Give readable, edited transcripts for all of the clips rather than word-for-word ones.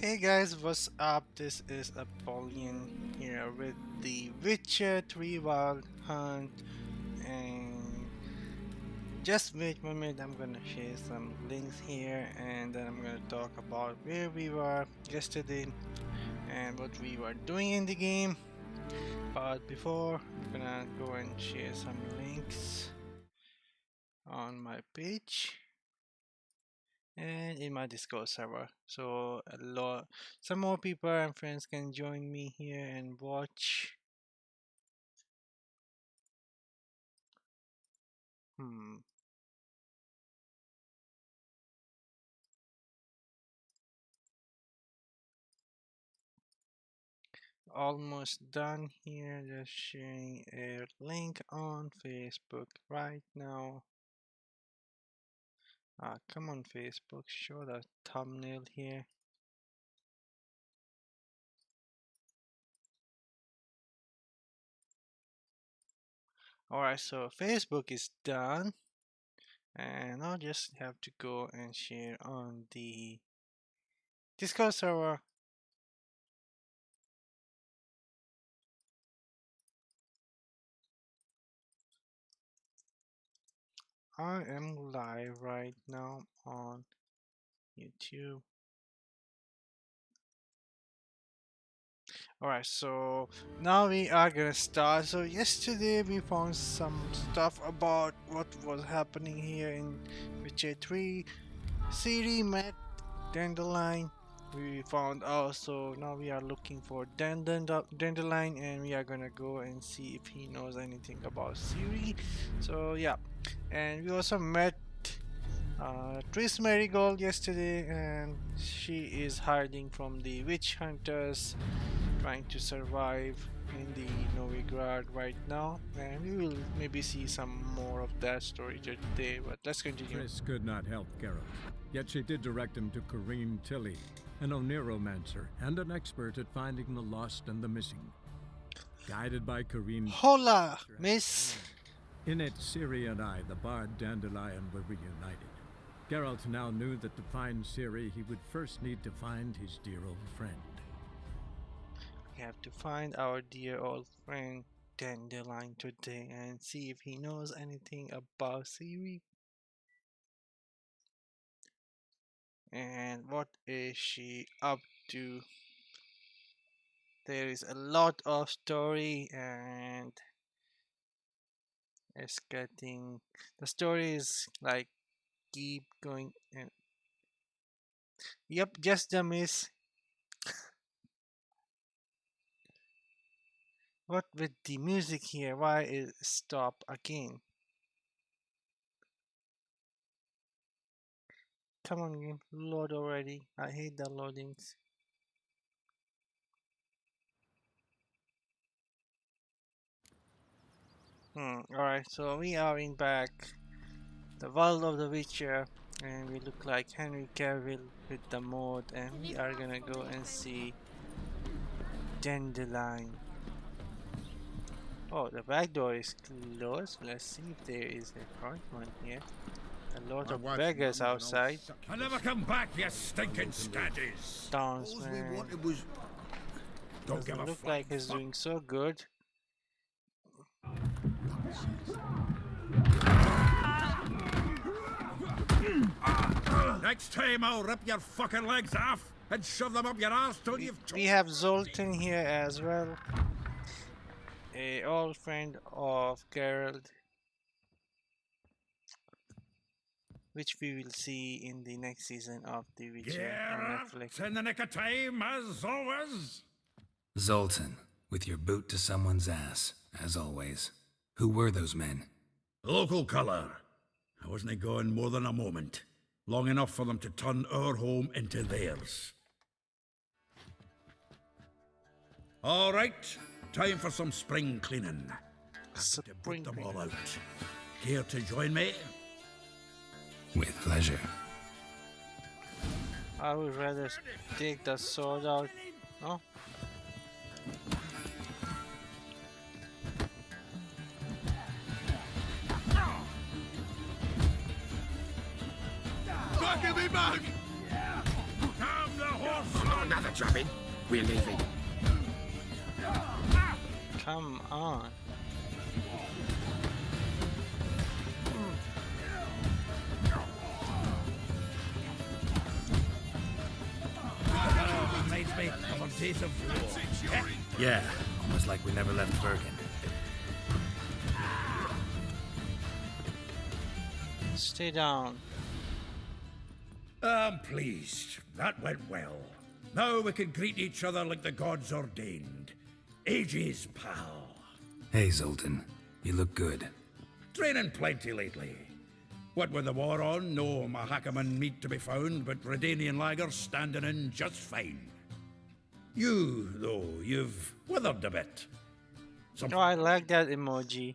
Hey guys, what's up? This is Apollyon here with the Witcher 3 Wild Hunt, and just wait a minute, I'm gonna share some links here and then I'm gonna talk about where we were yesterday and what we were doing in the game. But before, I'm gonna go and share some links on my page and in my Discord server, so some more people and friends can join me here and watch. Almost done here, just sharing a link on Facebook right now. Come on Facebook, show the thumbnail here. Alright, so Facebook is done, and I'll just have to go and share on the Discord server. I am live right now on YouTube. Alright, so now we are gonna start. So yesterday we found some stuff about what was happening here in Witcher 3. Ciri met Dandelion. We found out, so now we are looking for Dandelion, and we are gonna go and see if he knows anything about Ciri. So yeah, and we also met Tris Marigold yesterday, and she is hiding from the witch hunters, trying to survive in the Novigrad right now, and we will maybe see some more of that story today, but let's continue. Tris could not help Geralt, yet she did direct him to Corrine Tilly, an Oniromancer and an expert at finding the lost and the missing. Guided by Corrine... Hola, miss! In it, Ciri and I, the bard Dandelion, were reunited. Geralt now knew that to find Ciri, he would first need to find his dear old friend. We have to find our dear old friend Dandelion today and see if he knows anything about Ciri. And what is she up to? There is a lot of story, and it's getting... the story is like keep going, and yep, just the miss. What with the music here? Why is stop again? Come on, game, load already. I hate the loadings. Alright, so we are in back the world of the Witcher, and we look like Henry Cavill with the mod, and we are gonna go and see Dandelion. Oh, the back door is closed. Let's see if there is a front one here. A lot of beggars outside. I never come back, you stinking scaddies. Townsman doesn't look like he's doing so good. Next time I'll rip your fucking legs off and shove them up your ass till you've... We have Zoltan here as well, a old friend of Geralt, which we will see in the next season of The Witcher on Netflix. In the nick of time, as always. Zoltan, with your boot to someone's ass, as always. Who were those men? Local colour. I wasn't gone more than a moment. Long enough for them to turn our home into theirs. All right, time for some spring cleaning. To put them all out. Care to join me? With pleasure. I would rather take the sword out. No? Give me back! Calm the horse! jobbing. We're leaving. Come on. Reminds me of our days of war. Yeah, almost like we never left Bergen. Stay down. I'm pleased. That went well. Now we can greet each other like the gods ordained. Ages, pal. Hey, Zoltan. You look good. Training plenty lately. What with the war on, no Mahakaman meat to be found, but Redanian lagers standing in just fine. You, though, you've withered a bit. Oh, I like that emoji.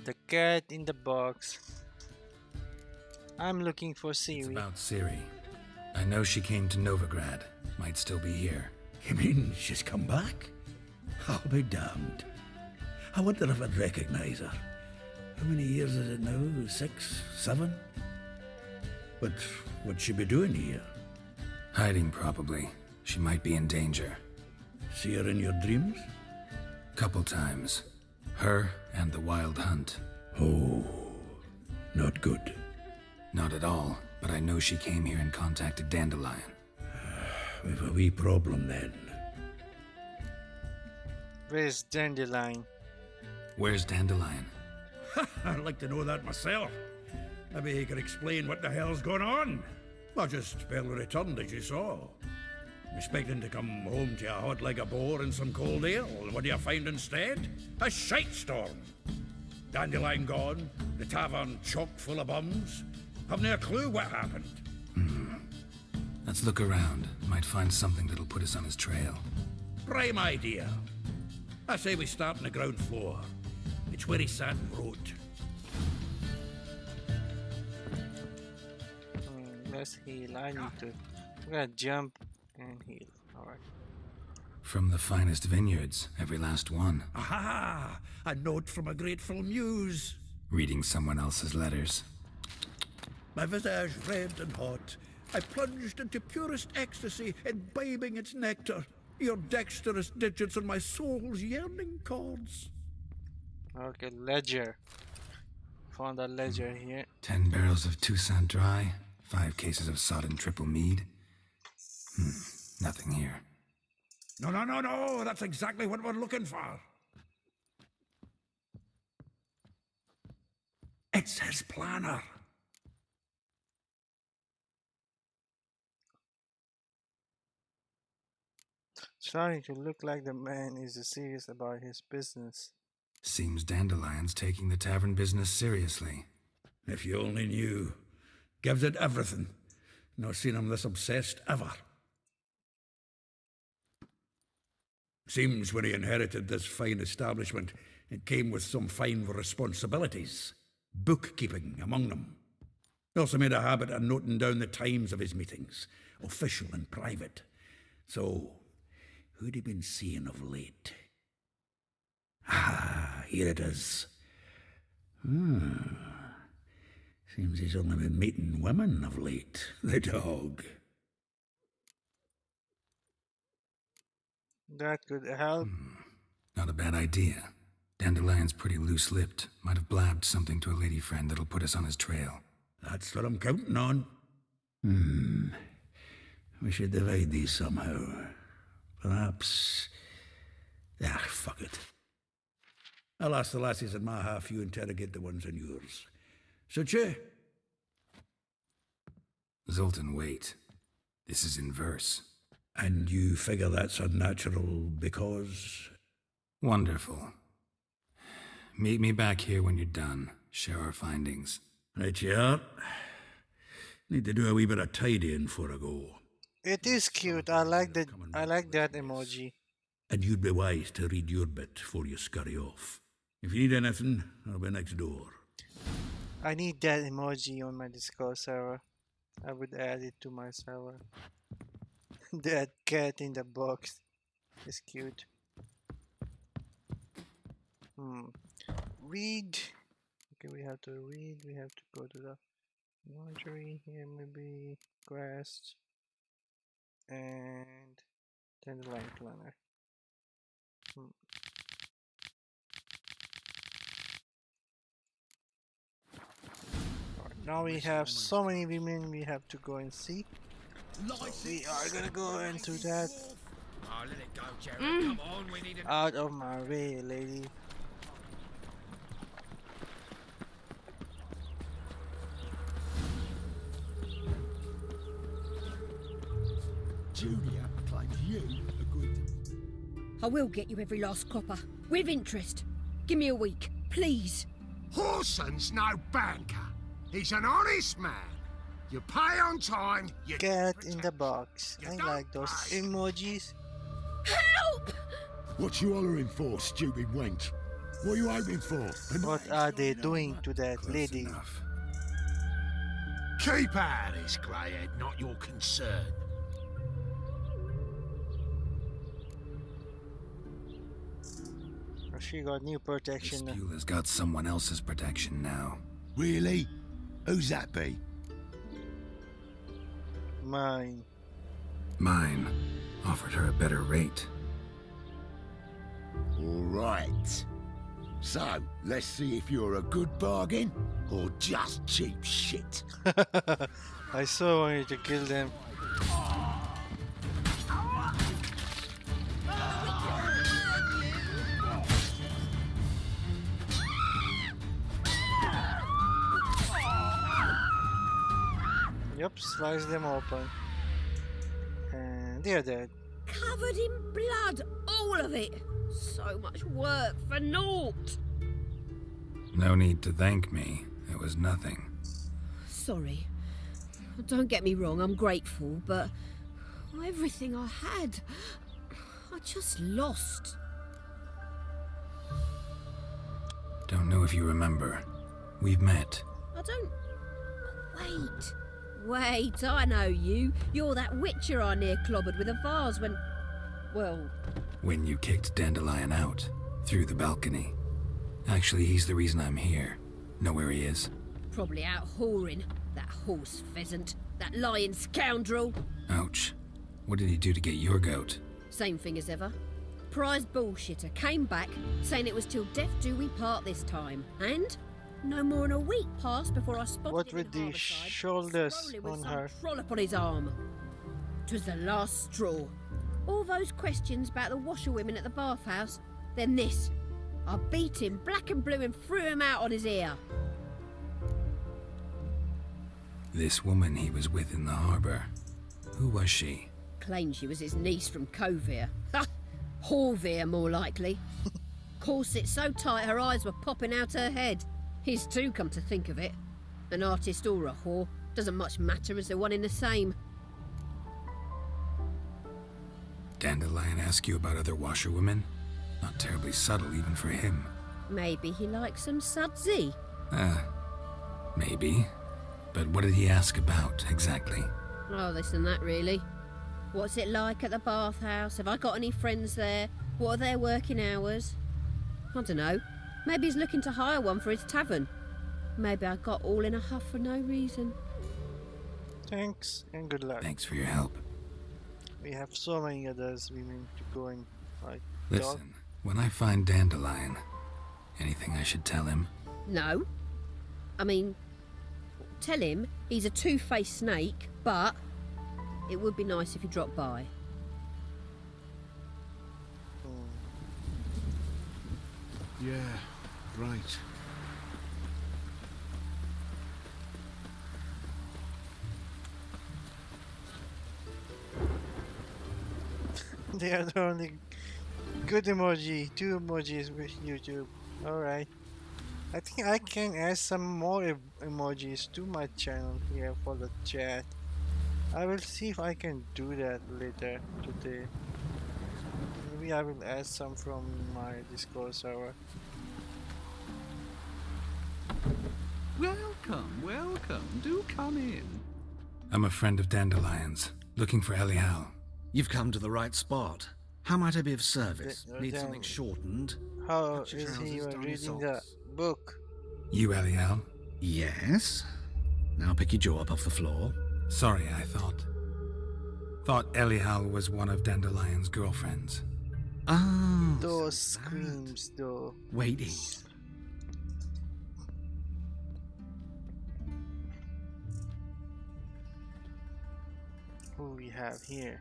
The cat in the box. I'm looking for It's Siri. about Ciri. I know she came to Novigrad. Might still be here. You mean she's come back? I'll be damned. I wonder if I'd recognize her. How many years is it now? 6, 7? But what'd she be doing here? Hiding, probably. She might be in danger. See her in your dreams? Couple times. Her and the Wild Hunt. Oh, not good. Not at all, but I know she came here and contacted Dandelion. We've a wee problem then. Where's Dandelion? Where's Dandelion? I'd like to know that myself. Maybe he could explain what the hell's going on. I just barely returned, as you saw. Expecting to come home to a hot like a boar and some cold ale, and what do you find instead? A shite storm. Dandelion gone, the tavern chock full of bums. Have no clue what happened. Let's look around. Might find something that'll put us on his trail. Prime idea. I say we start on the ground floor. It's where he sat and wrote. Let's heal. I need to. I'm gonna jump and heal. Alright. From the finest vineyards, every last one. Aha! A note from a grateful muse. Reading someone else's letters. My visage red and hot, I plunged into purest ecstasy, imbibing its nectar. Your dexterous digits on my soul's yearning chords. Okay, ledger. Found a ledger here. 10 barrels of Toussaint Dry, 5 cases of sodden triple mead. Nothing here. No, that's exactly what we're looking for. It's his planner. Starting to look like the man is serious about his business. Seems Dandelion's taking the tavern business seriously. If you only knew. Gives it everything. Not seen him this obsessed ever. Seems when he inherited this fine establishment, it came with some fine responsibilities. Bookkeeping among them. He also made a habit of noting down the times of his meetings, official and private. So, who'd he been seeing of late? Ah, here it is. Seems he's only been meeting women of late, the dog. That could help. Not a bad idea. Dandelion's pretty loose-lipped. Might have blabbed something to a lady friend that'll put us on his trail. That's what I'm counting on. We should divide these somehow. Perhaps... fuck it. I'll ask the lassies in my half, you interrogate the ones in yours. Suit you? Zoltan, wait. This is in verse. And you figure that's unnatural because... Wonderful. Meet me back here when you're done. Share our findings. Right you are. Need to do a wee bit of tidying before I go. It is cute. I like that. I like that emoji. And you'd be wise to read your bit before you scurry off. If you need anything, I'll be next door. I need that emoji on my Discord server. I would add it to my server. That cat in the box is cute. Read. Okay, we have to read. We have to go to the laundry here, maybe quest. And Dandelion planner. Hmm. Alright, now we have so many women we have to go and see. So we are gonna go into that. Oh, let it go, Geralt. Come on, we need Out of my way, lady. Julia claims you agreed to... I will get you every last copper, with interest. Give me a week, please. Horson's no banker. He's an honest man. You pay on time, you Cat in the box. You I don't like those pay. emojis. Help! What you hollering for, stupid wench? What are you hoping for? What are they doing to that Close lady? enough. keep out of this, greyhead, not your concern. Oh, she got new This protection. Beulah's got someone else's protection now. Really? Who's that be? Mine. Mine offered her a better rate. All right. So, let's see if you're a good bargain or just cheap shit. I so wanted to kill them. Yep, slice them open. And they're dead. Covered in blood, all of it. So much work for naught. No need to thank me. It was nothing. Sorry. Don't get me wrong, I'm grateful, but everything I had, I just lost. Don't know if you remember. We've met. I don't... Wait, I know you. You're that witcher I near clobbered with a vase when... Well, When you kicked Dandelion out. Through the balcony. Actually, he's the reason I'm here. Know where he is? probably out whoring. That horse pheasant. That lying scoundrel. Ouch. What did he do to get your goat? Same thing as ever. Prize bullshitter came back saying it was till death do we part this time. And no more than a week passed before I spotted What him with in the Harborside, shoulders strolling with on some her? trollop on his arm. 'Twas the last straw. All those questions about the washerwomen at the bathhouse, then this. I beat him black and blue and threw him out on his ear. This woman he was with in the harbor. Who was she? Claimed she was his niece from Kovir. Ha! Horvir, more likely. Corset so tight her eyes were popping out her head. His too, come to think of it. An artist or a whore. Doesn't much matter as they're one in the same. Dandelion ask you about other washerwomen? Not terribly subtle even for him. Maybe he likes some sudsy. Maybe. But what did he ask about, exactly? Oh, this and that, really. What's it like at the bathhouse? Have I got any friends there? What are their working hours? I don't know. Maybe he's looking to hire one for his tavern. Maybe I got all in a huff for no reason. Thanks and good luck. Thanks for your help. We have so many others we need to go and like talk. Listen, when I find Dandelion, anything I should tell him? No. I mean, tell him he's a two-faced snake, but it would be nice if he dropped by. Yeah, right. They are the only good emoji, 2 emojis with YouTube. Alright. I think I can add some more emojis to my channel here for the chat. I will see if I can do that later today. Maybe I will add some from my Discord server. Welcome, welcome. Do come in. I'm a friend of Dandelion's, looking for Elial. You've come to the right spot. How might I be of service? Th- Need then- something shortened? How Cut your is he trousers, even don your reading the socks. book? You, Elial? Yes. Now pick your jaw up off the floor. Sorry, I thought. Thought Elihal was one of Dandelion's girlfriends. Ah, Those so that. screams, though. Waiting. Who we have here?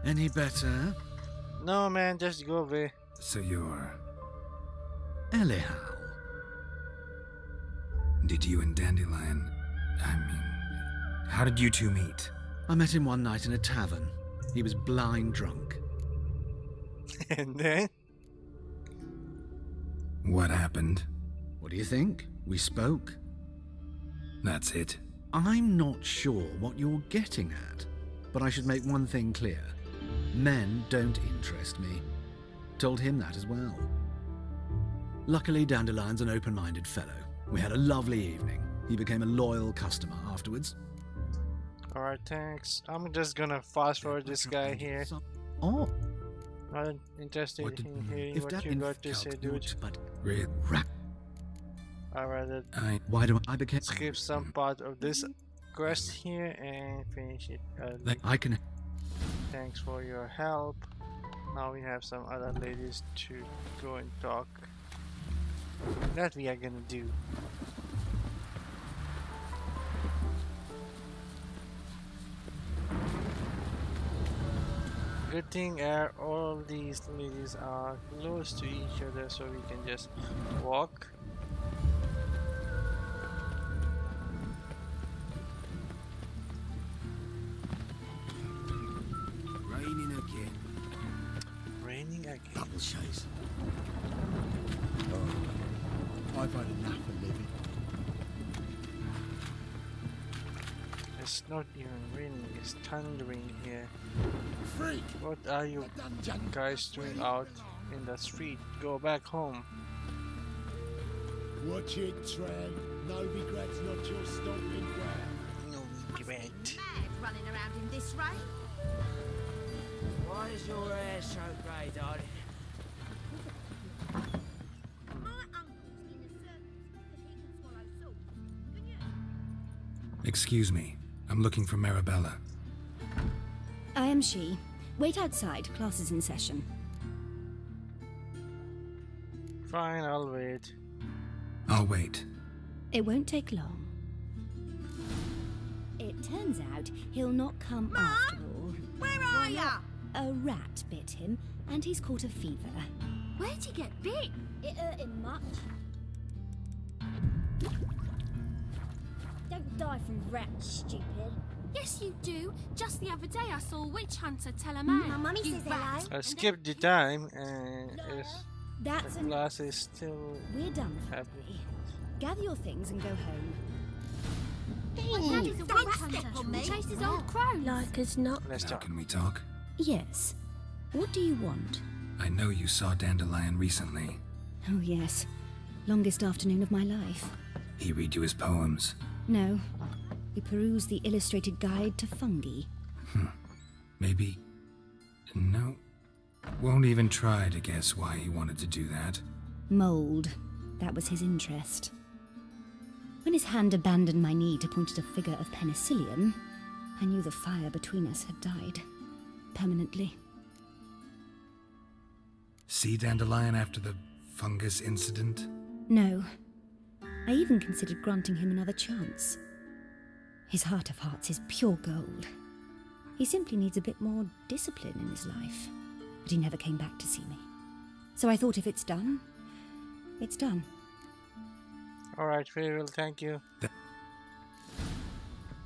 Any better? No, man, just go away. So you're... Elihal. Did you and Dandelion... how did you two meet? I met him one night in a tavern. He was blind drunk. And then? What happened? What do you think? We spoke. That's it. I'm not sure what you're getting at, but I should make one thing clear. Men don't interest me. Told him that as well. Luckily, Dandelion's an open-minded fellow. We had a lovely evening. He became a loyal customer afterwards. Alright, thanks. I'm just gonna fast forward this guy here. Oh, Not interested what did, in hearing if what that you got to say, dude. but Really? I'd rather why do I became? skip some part of this quest here and finish it early. I can. Thanks for your help. Now we have some other ladies to go and talk. That we are gonna do. Good thing all these ladies are close to each other, so we can just walk. Raining again. Raining again. Double chase. Oh, I've had enough of living. It's not even raining, it's thundering here. Freak! What are you The dungeon. guys doing out in the street? Go back home. Watch it, tramp. No regrets, not your stomping ground. No regret. Mad running around in this rain. Why is your hair so grey, darling? My uncle's in a circus because he can swallow salt. Can you? Excuse me. I'm looking for Marabella. I am she. Wait outside. Class is in session. Fine, I'll wait. I'll wait. It won't take long. It turns out he'll not come after all. Where are ya? A rat bit him, and he's caught a fever. Where'd you get bit? It hurt him much. Don't die from rats, stupid. Yes, you do. Just the other day I saw a witch hunter tell a man. My mummy "You says rat." hello. I skipped the time and That's the enough. class is still We're done for happy. today. Gather your things and go home. My daddy's a witch hunter. He chases old crows. Like as not. Let's Now talk. can we talk? Yes. What do you want? I know you saw Dandelion recently. Oh, yes. Longest afternoon of my life. He read you his poems. No. We peruse the illustrated guide to fungi. Maybe... No. Won't even try to guess why he wanted to do that. Mold. That was his interest. When his hand abandoned my knee to point at a figure of penicillium, I knew the fire between us had died. Permanently. See Dandelion after the fungus incident? No. I even considered granting him another chance. His heart of hearts is pure gold. He simply needs a bit more discipline in his life. But he never came back to see me. So I thought if it's done, it's done. Alright, very well, thank you. Th-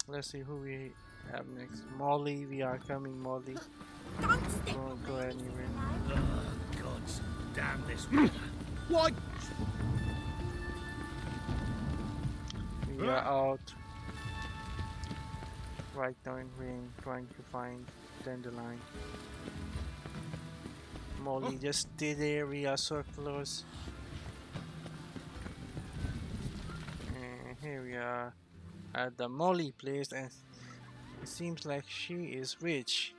Let's see who we have next. Molly, we are coming, Molly. Don't stick Don't with go me. anywhere. Oh, gods damn this weather. What? We are out right now in rain, trying to find Dandelion. Molly, just stay there, we are so close. And here we are at the Molly place, and it seems like she is rich.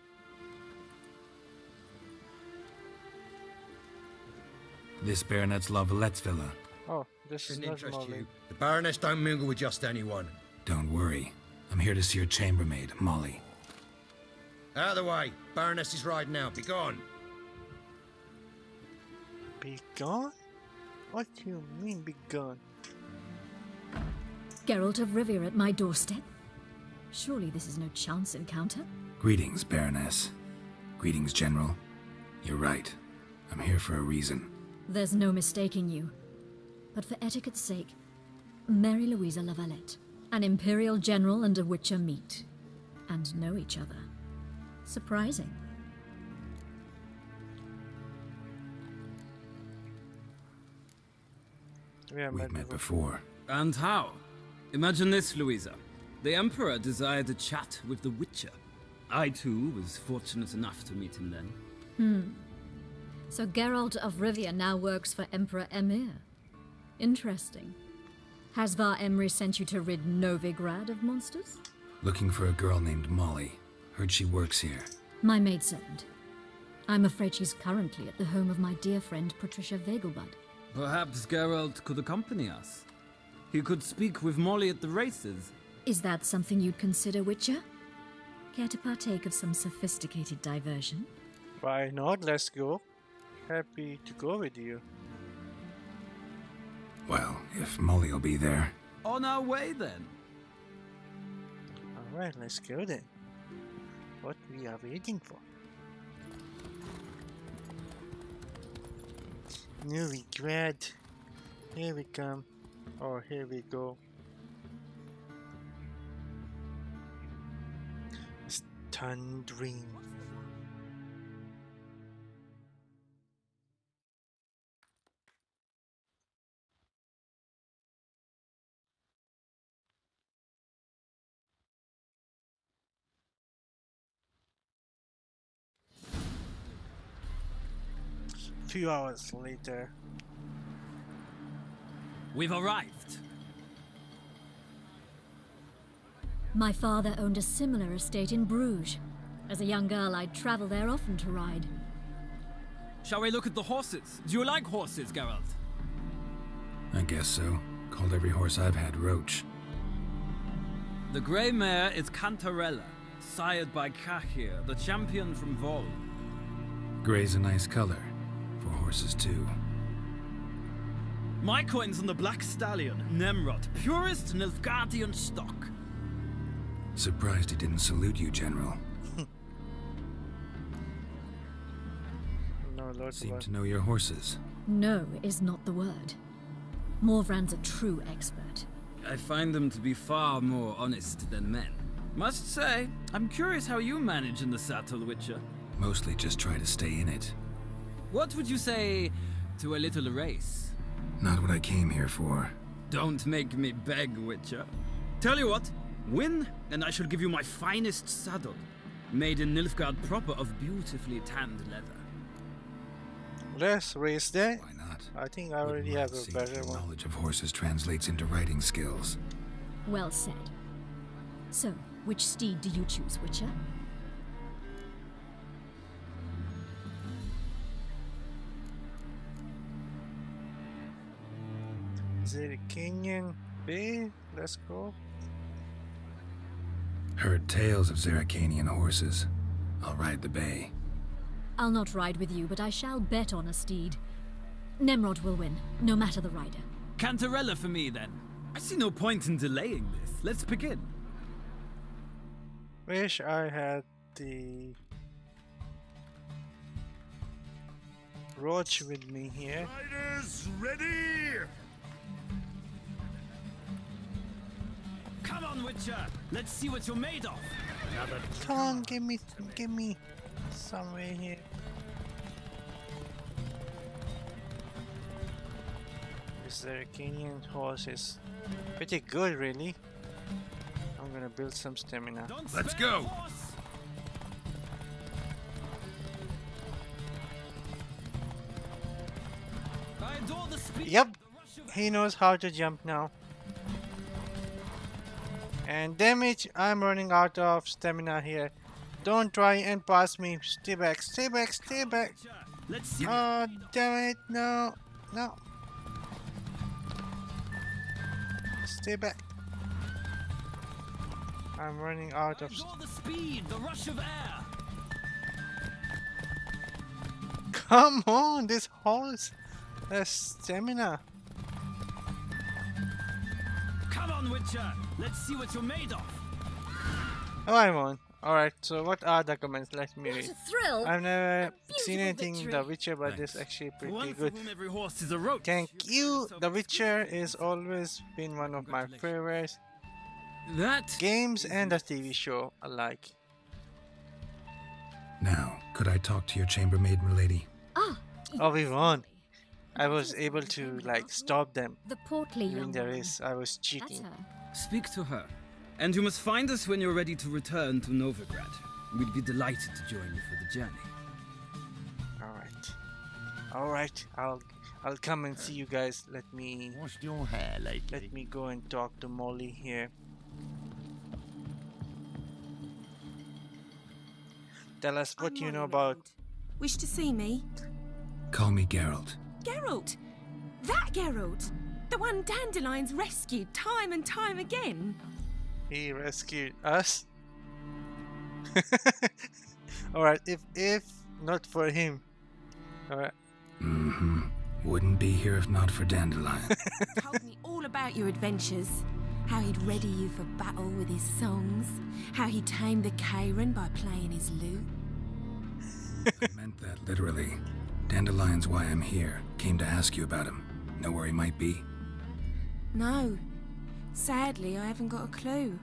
This baronet's La Vallette's villa. Oh, this is Shouldn't not interest Molly. you. The Baroness don't mingle with just anyone. Don't worry. I'm here to see your chambermaid, Molly. Out of the way. Baroness is riding out. Be gone. Be gone? What do you mean, be gone? Geralt of Rivia at my doorstep? Surely this is no chance encounter? Greetings, Baroness. Greetings, General. You're right. I'm here for a reason. There's no mistaking you. But for etiquette's sake, Mary Louisa Lavalette, an Imperial General and a Witcher meet, and know each other. Surprising. We've met before. And how? Imagine this, Louisa. The Emperor desired a chat with the Witcher. I, too, was fortunate enough to meet him then. So Geralt of Rivia now works for Emperor Emir. Interesting. Has Var Emry sent you to rid Novigrad of monsters? Looking for a girl named Molly. Heard she works here. My maidservant. I'm afraid she's currently at the home of my dear friend Patricia Vegelbud. Perhaps Geralt could accompany us. He could speak with Molly at the races. Is that something you'd consider, Witcher? Care to partake of some sophisticated diversion? Why not? Let's go. Happy to go with you. Well, if Molly will be there. On our way, then. Alright, let's go then. What we are waiting for? Novigrad. Here we come. Or here we go. Thundering. Few hours later. We've arrived. My father owned a similar estate in Bruges. As a young girl, I'd travel there often to ride. Shall we look at the horses? Do you like horses, Geralt? I guess so. Called every horse I've had Roach. The grey mare is Cantarella, sired by Cahir, the champion from Vol. Grey's a nice color. For horses, too. My coin's on the Black Stallion, Nemrod, purest Nilfgaardian stock. Surprised he didn't salute you, General. No, Lord. Seem to know your horses. No is not the word. Morvran's a true expert. I find them to be far more honest than men. Must say, I'm curious how you manage in the saddle, Witcher. Mostly just try to stay in it. What would you say to a little race? Not what I came here for. Don't make me beg, Witcher. Tell you what, win, and I shall give you my finest saddle. Made in Nilfgaard proper of beautifully tanned leather. Let's race that. Why not? I think I already have a better one. Knowledge of horses translates into riding skills. Well said. So, which steed do you choose, Witcher? Zerikanian Bay, let's go. Heard tales of Zerikanian horses. I'll ride the bay. I'll not ride with you, but I shall bet on a steed. Nemrod will win, no matter the rider. Cantarella for me, then. I see no point in delaying this. Let's begin. Wish I had the Roach with me here. Riders ready! Come on, Witcher! Let's see what you're made of! Come on, give me some way here. This Zerikanian horse is pretty good, really. I'm gonna build some stamina. Let's go! Yep, he knows how to jump now. And damage, I'm running out of stamina here. Don't try and pass me. Stay back, stay back, stay back. Oh, damn it, no, no. Stay back. I'm running out of the speed, the rush of air. Come on, this horse has stamina. Come on, Witcher! Let's see what you're made of! Oh, I'm on. Alright, so what are the comments? Let me read. What a thrill! I've never seen beautiful anything victory. The Witcher, but this Thanks. actually For pretty one for good. whom every horse is a roach. Thank you. yourself The a Witcher is always been one of my favorites That games is and a TV show alike. Now, could I talk to your chambermaid, milady? Ah, Oh, we won. I was able to like stop them the portly during young the woman. race. I was That's cheating. her. Speak to her. And you must find us when you're ready to return to Novigrad. We'd be delighted to join you for the journey. Alright, I'll come and see you guys. Let me Washed your hair lately? let me go and talk to Molly here. Tell us what you know about. Wish to see me? Call me Geralt. Geralt! That Geralt! The one Dandelion's rescued time and time again. He rescued us. Alright, if not for him. Alright. Mm-hmm. Wouldn't be here if not for Dandelion. Told me all about your adventures. How he'd ready you for battle with his songs. How he tamed the Karen by playing his lute. I meant that literally. Dandelion's why I'm here. Came to ask you about him. Know where he might be? No. Sadly, I haven't got a clue.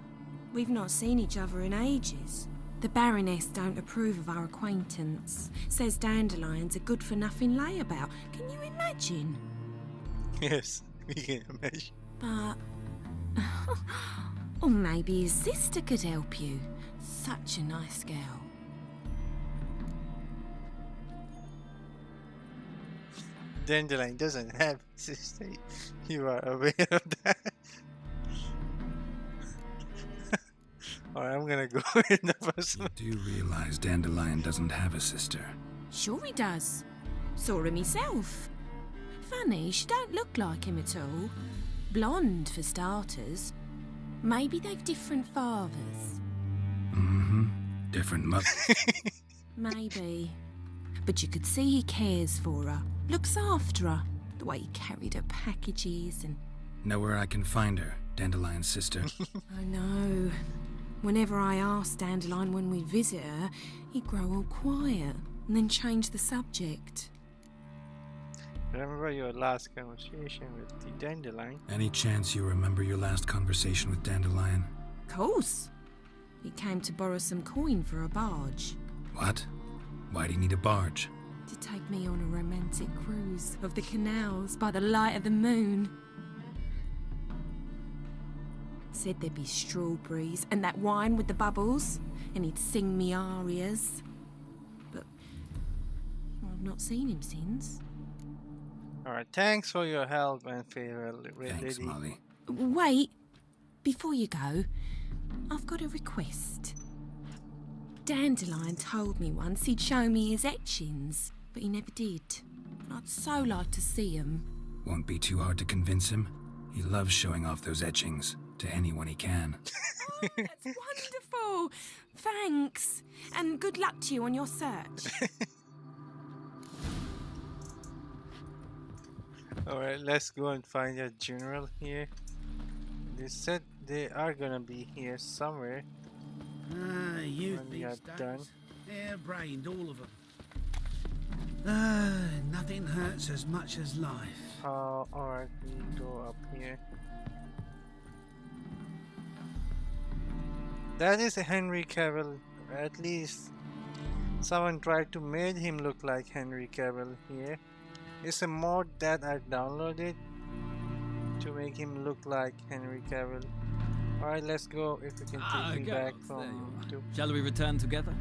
We've not seen each other in ages. The Baroness don't approve of our acquaintance. Says Dandelion's a good-for-nothing layabout. Can you imagine? Yes, we can imagine. But... or maybe his sister could help you. Such a nice girl. Dandelion doesn't have sister. You are aware of that. Alright, I'm gonna go in the first one. You do realize Dandelion doesn't have a sister. Sure he does. Saw him himself. Funny, she don't look like him at all. Blonde, for starters. Maybe they've different fathers. Mm-hmm. Different mothers. Maybe. But you could see he cares for her. Looks after her. The way he carried her packages and... Know where I can find her, Dandelion's sister? I know. Whenever I asked Dandelion when we'd visit her, he'd grow all quiet and then change the subject. Remember your last conversation with the Dandelion? Any chance you remember your last conversation with Dandelion? Of course. He came to borrow some coin for a barge. What? Why do you need a barge? To take me on a romantic cruise of the canals by the light of the moon. Said there'd be strawberries and that wine with the bubbles, and he'd sing me arias. But I've not seen him since. Alright, thanks for your help and favor, Thanks, lady. Molly. Wait, before you go, I've got a request. Dandelion told me once he'd show me his etchings, but he never did. I'd so like to see them. Won't be too hard to convince him. He loves showing off those etchings to anyone he can. Oh, that's wonderful! Thanks, and good luck to you on your search. Alright, let's go and find a general here. They said they are gonna be here somewhere. Youth When we these are days. done. Hair-brained, all of them. Nothing hurts as much as life. Alright, we go up here. That is Henry Cavill. At least someone tried to make him look like Henry Cavill here. It's a mod that I downloaded to make him look like Henry Cavill. Alright, let's go if you can take me back Geralt, from... there you are. Shall we return together?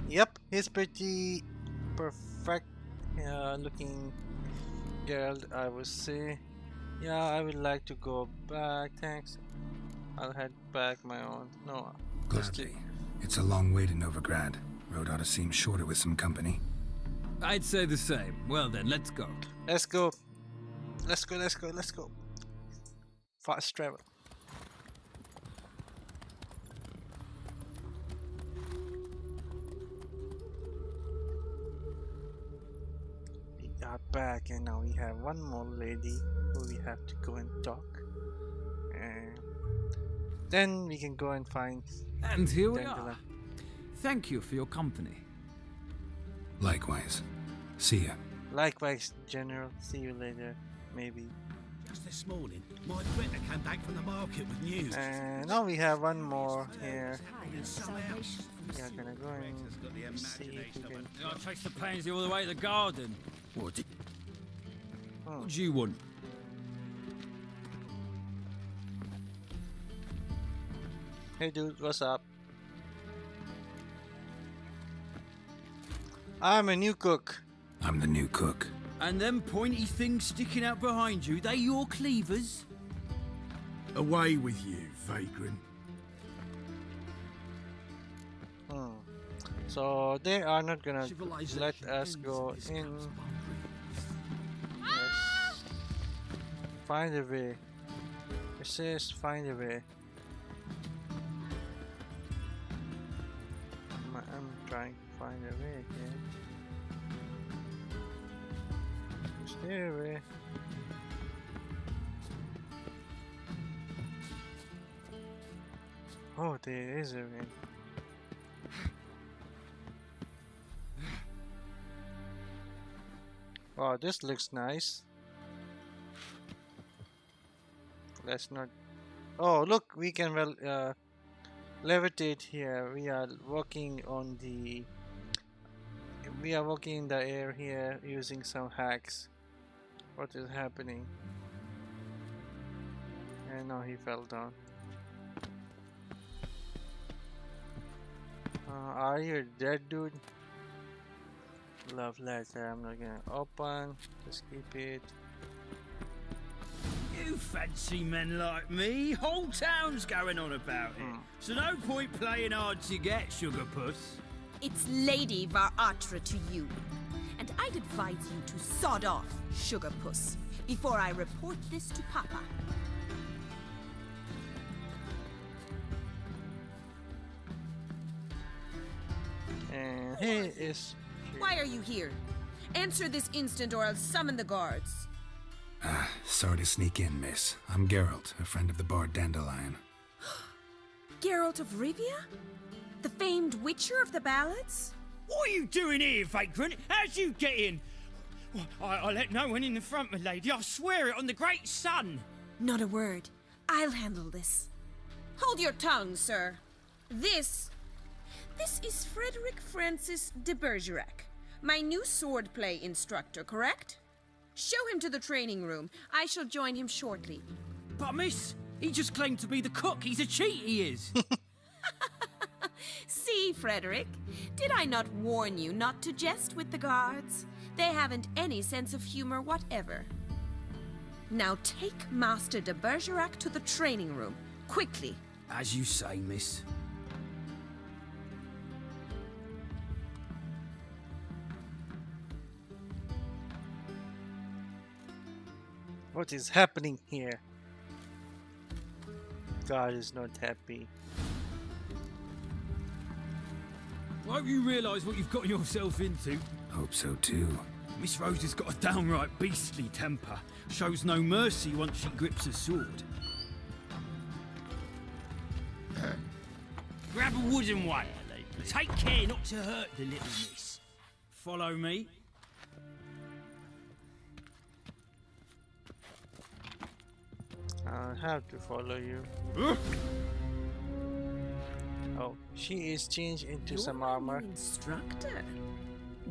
Yep, he's pretty perfect looking Geralt, I would say. Yeah, I would like to go back, thanks. I'll head back my own. No, Gladly. It's a long way to Novigrad. Road ought to seem shorter with some company. I'd say the same. Well then, let's go. let's go. Let's go, let's go, let's go. Fast travel. are back, and now we have one more lady who we have to go and talk. And then we can go and find. And here we Dandelion. are. Thank you for your company. Likewise. See ya. Likewise, General. See you later, maybe. Just this morning, my printer came back from the market with news. And now we have one more here. We are gonna go and see if we can. I traced the pansy all the way to the garden. What do you want? Hey dude, what's up? I'm a new cook. I'm the new cook. And them pointy things sticking out behind you, they your cleavers? Away with you, vagrant. So they are not gonna let us go in. Yes. Find a way. It says find a way. I'm trying to find a way here. Is there a way? Oh, there is a way. Oh, this looks nice. Let's not. Oh, look, we can levitate here. We are walking on the. We are walking in the air here using some hacks. What is happening? And now he fell down. Are you dead, dude? Love letter. I'm not gonna open. Just keep it. You fancy men like me? Whole town's going on about it. So no point playing hard to get, sugar puss. It's Lady Varatra to you. And I'd advise you to sod off, sugar puss, before I report this to Papa. And he is. Why are you here? Answer this instant or I'll summon the guards. Sorry to sneak in, miss. I'm Geralt, a friend of the bard Dandelion. Geralt of Rivia? The famed witcher of the ballads? What are you doing here, vagrant? How'd you get in? I let no one in the front, my lady. I swear it on the great sun. Not a word. I'll handle this. Hold your tongue, sir. This is Frederick Francis de Bergerac, my new swordplay instructor, correct? Show him to the training room. I shall join him shortly. But miss, he just claimed to be the cook. He's a cheat, he is. See, Frederick, did I not warn you not to jest with the guards? They haven't any sense of humor whatever. Now take Master de Bergerac to the training room, quickly. As you say, miss. What is happening here? God is not happy. Won't you realise what you've got yourself into? Hope so too. Miss Rose has got a downright beastly temper. Shows no mercy once she grips a sword. Grab a wooden one. Take care not to hurt the little miss. Follow me. I'll have to follow you. Oh, she is changed into some armor. Instructor?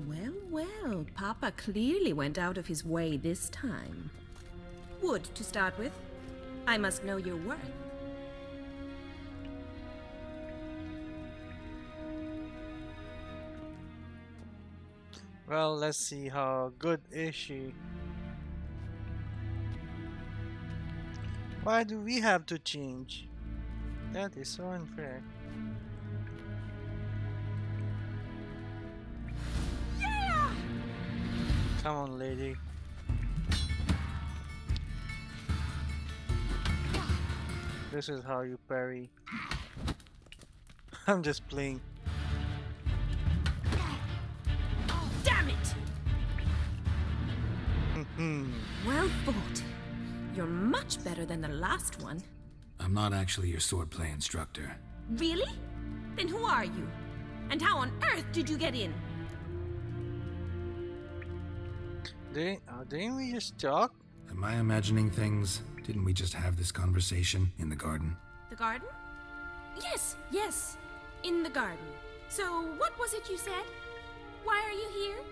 Well, Papa clearly went out of his way this time. Wood, to start with. I must know your worth. Well, let's see how good is she. Why do we have to change? That is so unfair. Yeah! Come on, lady. This is how you parry. I'm just playing. Damn it! Well fought. You're much better than the last one. I'm not actually your swordplay instructor. Really? Then who are you? And how on earth did you get in? Didn't we just talk? Am I imagining things? Didn't we just have this conversation in the garden? The garden? Yes, yes. In the garden. So, what was it you said? Why are you here?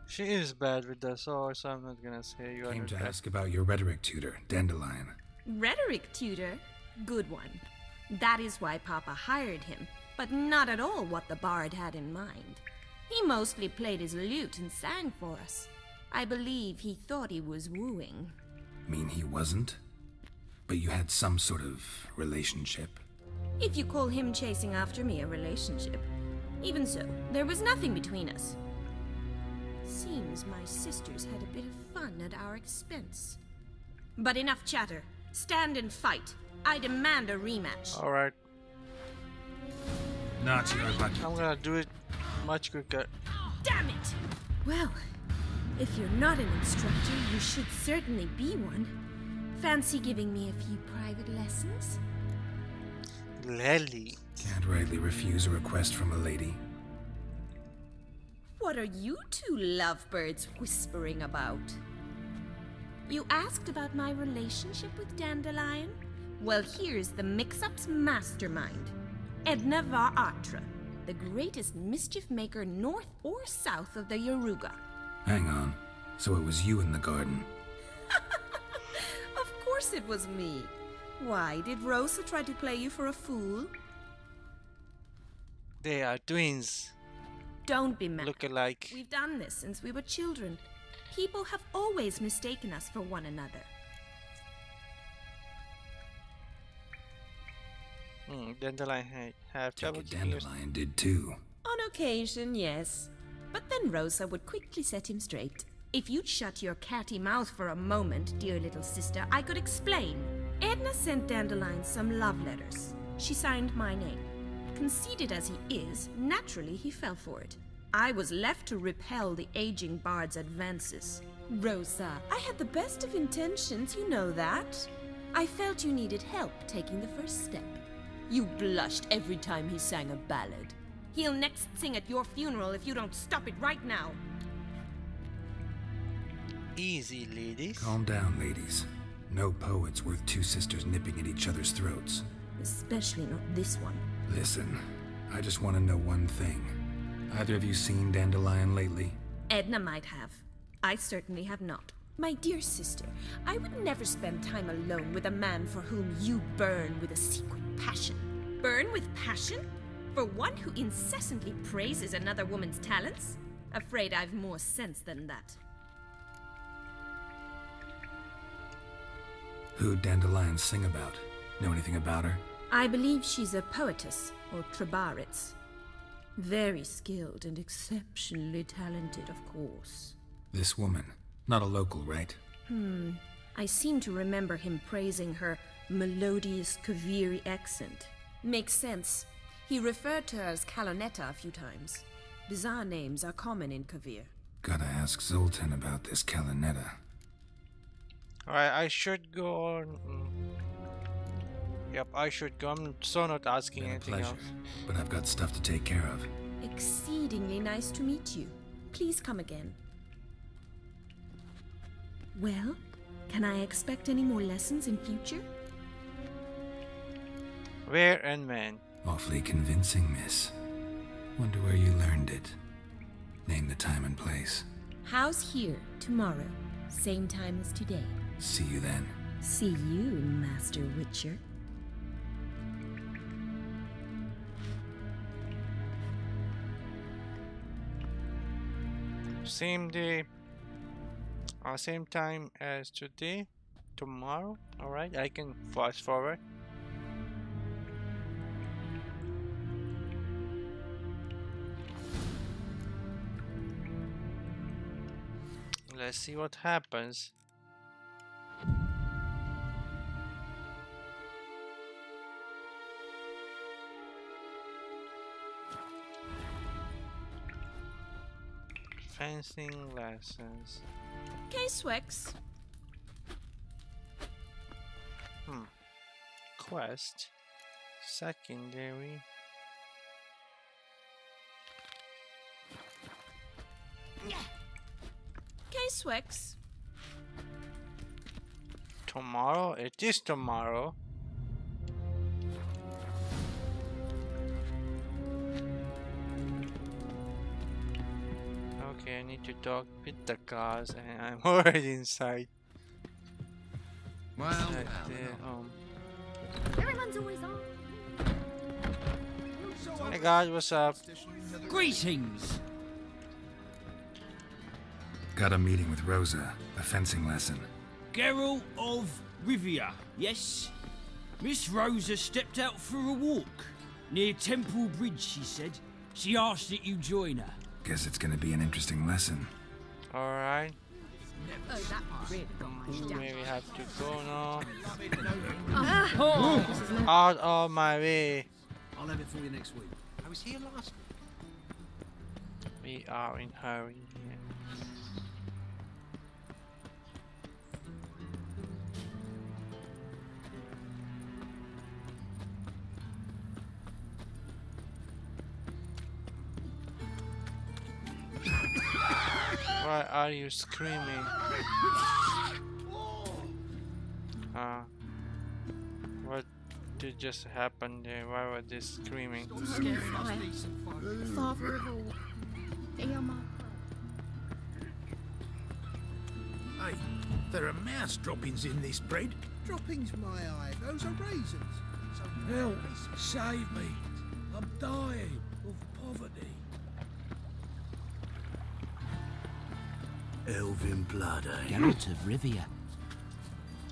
She is bad with the sword, so I'm not gonna say you Came to understand. ask about your rhetoric tutor, Dandelion. Rhetoric tutor? Good one. That is why Papa hired him, but not at all what the bard had in mind. He mostly played his lute and sang for us. I believe he thought he was wooing. Mean he wasn't? But you had some sort of relationship? If you call him chasing after me a relationship. Even so, there was nothing between us. Seems my sisters had a bit of fun at our expense. But enough chatter. Stand and fight. I demand a rematch. Alright. Not your lucky. I'm gonna do it much quicker. Damn it! Well, if you're not an instructor, you should certainly be one. Fancy giving me a few private lessons? Lely. Can't rightly refuse a request from a lady. What are you two lovebirds whispering about? You asked about my relationship with Dandelion? Well, here's the mix-up's mastermind. Edna var Atra, the greatest mischief maker north or south of the Yaruga. Hang on. So it was you in the garden? Of course it was me. Why, did Rosa try to play you for a fool? They are twins. Don't be mad. Look alike. We've done this since we were children. People have always mistaken us for one another. Dandelion have trouble. Dandelion did too. On occasion, yes. But then Rosa would quickly set him straight. If you'd shut your catty mouth for a moment, dear little sister, I could explain. Edna sent Dandelion some love letters. She signed my name. Conceited as he is, naturally he fell for it. I was left to repel the aging bard's advances. Rosa, I had the best of intentions, you know that. I felt you needed help taking the first step. You blushed every time he sang a ballad. He'll next sing at your funeral if you don't stop it right now. Easy, ladies. Calm down, ladies. No poet's worth two sisters nipping at each other's throats. Especially not this one. Listen, I just want to know one thing. Either of you seen Dandelion lately? Edna might have. I certainly have not. My dear sister, I would never spend time alone with a man for whom you burn with a secret passion. Burn with passion? For one who incessantly praises another woman's talents? Afraid I've more sense than that. Who'd Dandelion sing about? Know anything about her? I believe she's a poetess, or trabaritz. Very skilled and exceptionally talented, of course. This woman. Not a local, right? I seem to remember him praising her melodious Kaviri accent. Makes sense. He referred to her as Kalonetta a few times. Bizarre names are common in Kavir. Gotta ask Zoltan about this Kalonetta. Alright, I should go on. Yep, I should go. I'm so not asking anything Pleasure, else. but I've got stuff to take care of. Exceedingly nice to meet you. Please come again. Well, can I expect any more lessons in future? Where and when? Awfully convincing, miss. Wonder where you learned it. Name the time and place. House here, tomorrow. Same time as today. See you then. See you, Master Witcher. Same day. Same time as today. Tomorrow. Alright, I can fast forward. Let's see what happens. Fencing lessons. Caseworks. Quest. Secondary. Caseworks. Tomorrow? It is tomorrow. Okay, I need to talk with the cars and I'm already inside. Well, Everyone's always on. Hey guys, what's up? Greetings! Got a meeting with Rosa, a fencing lesson. Geralt of Rivia, yes? Miss Rosa stepped out for a walk. Near Temple Bridge, she said. She asked that you join her. Guess it's gonna be an interesting lesson. Alright. Oh, that really got my Maybe have to go now. Oh. Out of my way. I'll have it for you next week. I was here last week. We are in hurry here. Why are you screaming? What did just happen there? Why were they screaming? Father of all. Hey, there are mouse droppings in this bread. Droppings, my eye. Those are raisins. Help, save me. I'm dying of poverty. Elven blood, eh? Geralt of Rivia.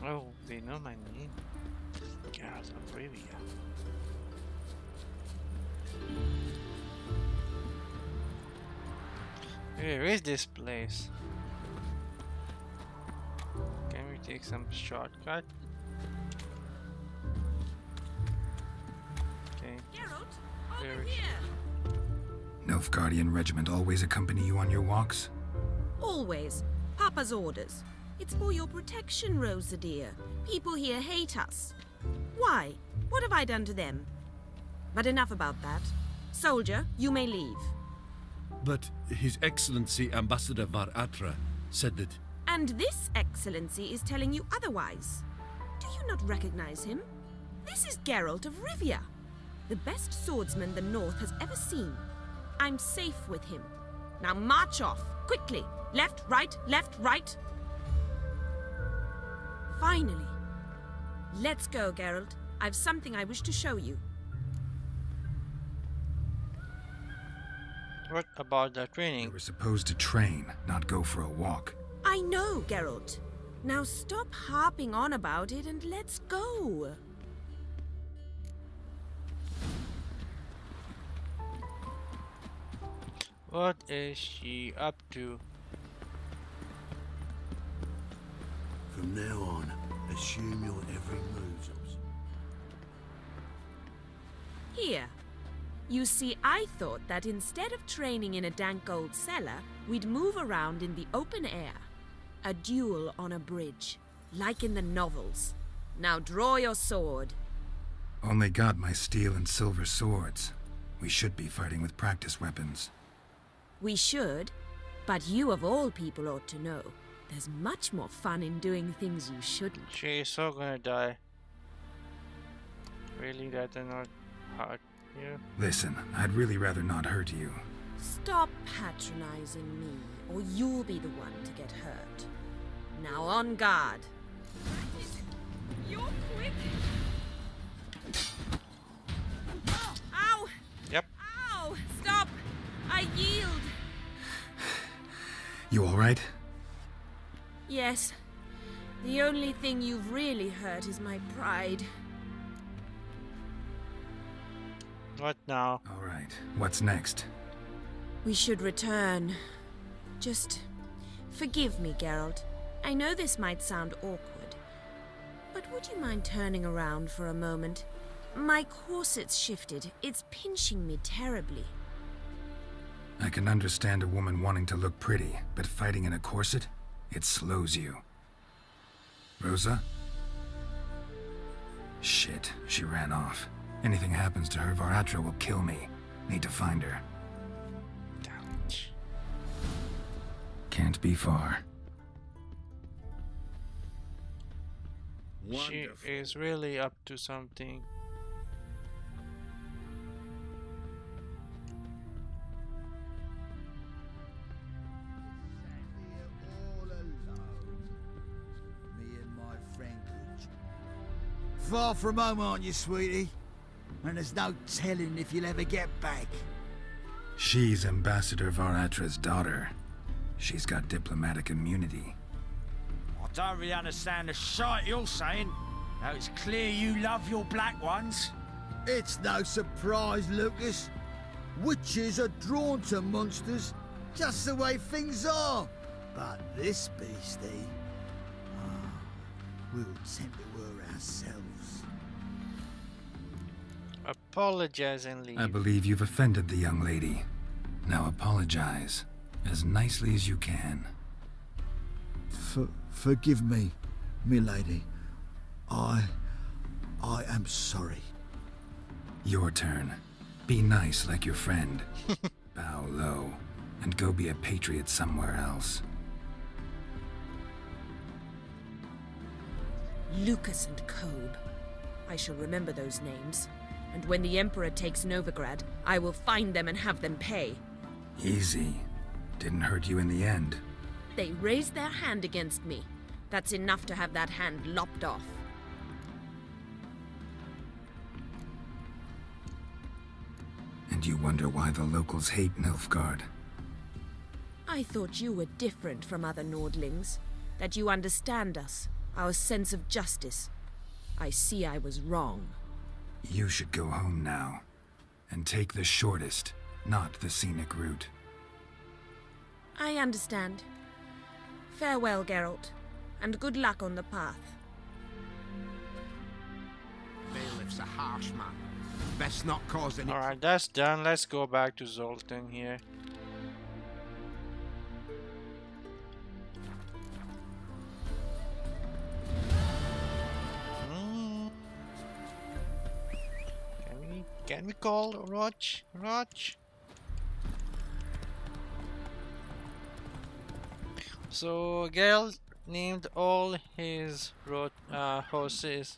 Oh, they know my name. Geralt of Rivia. Where is this place? Can we take some shortcut? Okay. Geralt, There over is- here. Nilfgaardian regiment always accompany you on your walks? Always. Papa's orders. It's for your protection, Rosa dear. People here hate us. Why? What have I done to them? But enough about that. Soldier, you may leave. But His Excellency Ambassador Var Atra said that... And this excellency is telling you otherwise. Do you not recognize him? This is Geralt of Rivia, the best swordsman the North has ever seen. I'm safe with him. Now march off, quickly. Left, right. Finally. Let's go, Geralt. I've something I wish to show you. What about the training? You were supposed to train, not go for a walk. I know, Geralt. Now stop harping on about it and let's go. What is she up to? From now on, assume your every move's obs. Here. You see, I thought that instead of training in a dank old cellar, we'd move around in the open air. A duel on a bridge, like in the novels. Now draw your sword. Only got my steel and silver swords. We should be fighting with practice weapons. We should, but you of all people ought to know. There's much more fun in doing things you shouldn't. She is so gonna die. Really, that did not hurt you? Listen, I'd really rather not hurt you. Stop patronizing me, or you'll be the one to get hurt. Now on guard. You're quick. Ow! Yep. Ow! Stop! I yield. You alright? Yes. The only thing you've really hurt is my pride. What now? Alright, what's next? We should return. Just forgive me, Geralt. I know this might sound awkward, but would you mind turning around for a moment? My corset's shifted. It's pinching me terribly. I can understand a woman wanting to look pretty, but fighting in a corset? It slows you. Rosa? Shit, she ran off. Anything happens to her, Varatra will kill me. Need to find her. Ouch. Can't be far. She is really up to something. Far from home, aren't you, sweetie? And there's no telling if you'll ever get back. She's Ambassador Varatra's daughter. She's got diplomatic immunity. I don't really understand the shite you're saying. Now it's clear you love your black ones. It's no surprise, Lucas. Witches are drawn to monsters, just the way things are. But this beastie, we'll tend to her ourselves. Apologize and leave. I believe you've offended the young lady. Now apologize, as nicely as you can. Forgive me, milady. I am sorry. Your turn. Be nice like your friend. Bow low, and go be a patriot somewhere else. Lucas and Kobe. I shall remember those names. And when the Emperor takes Novigrad, I will find them and have them pay. Easy. Didn't hurt you in the end. They raised their hand against me. That's enough to have that hand lopped off. And you wonder why the locals hate Nilfgaard. I thought you were different from other Nordlings. That you understand us, our sense of justice. I see I was wrong. You should go home now. And take the shortest, not the scenic route. I understand. Farewell, Geralt. And good luck on the path. Bailiff's a harsh man. Best not cause any... Alright, that's done. Let's go back to Zoltan here. Can we call Roch? So Geralt named all his horses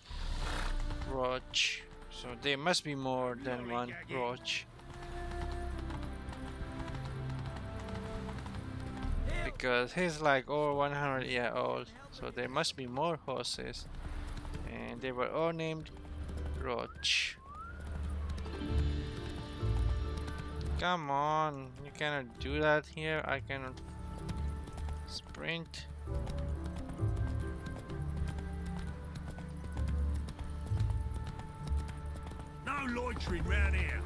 Roch. So there must be more than one Roch. Because he's like over 100 years old. So there must be more horses. And they were all named Roch. Come on, you cannot do that here. I cannot sprint. No loitering round here.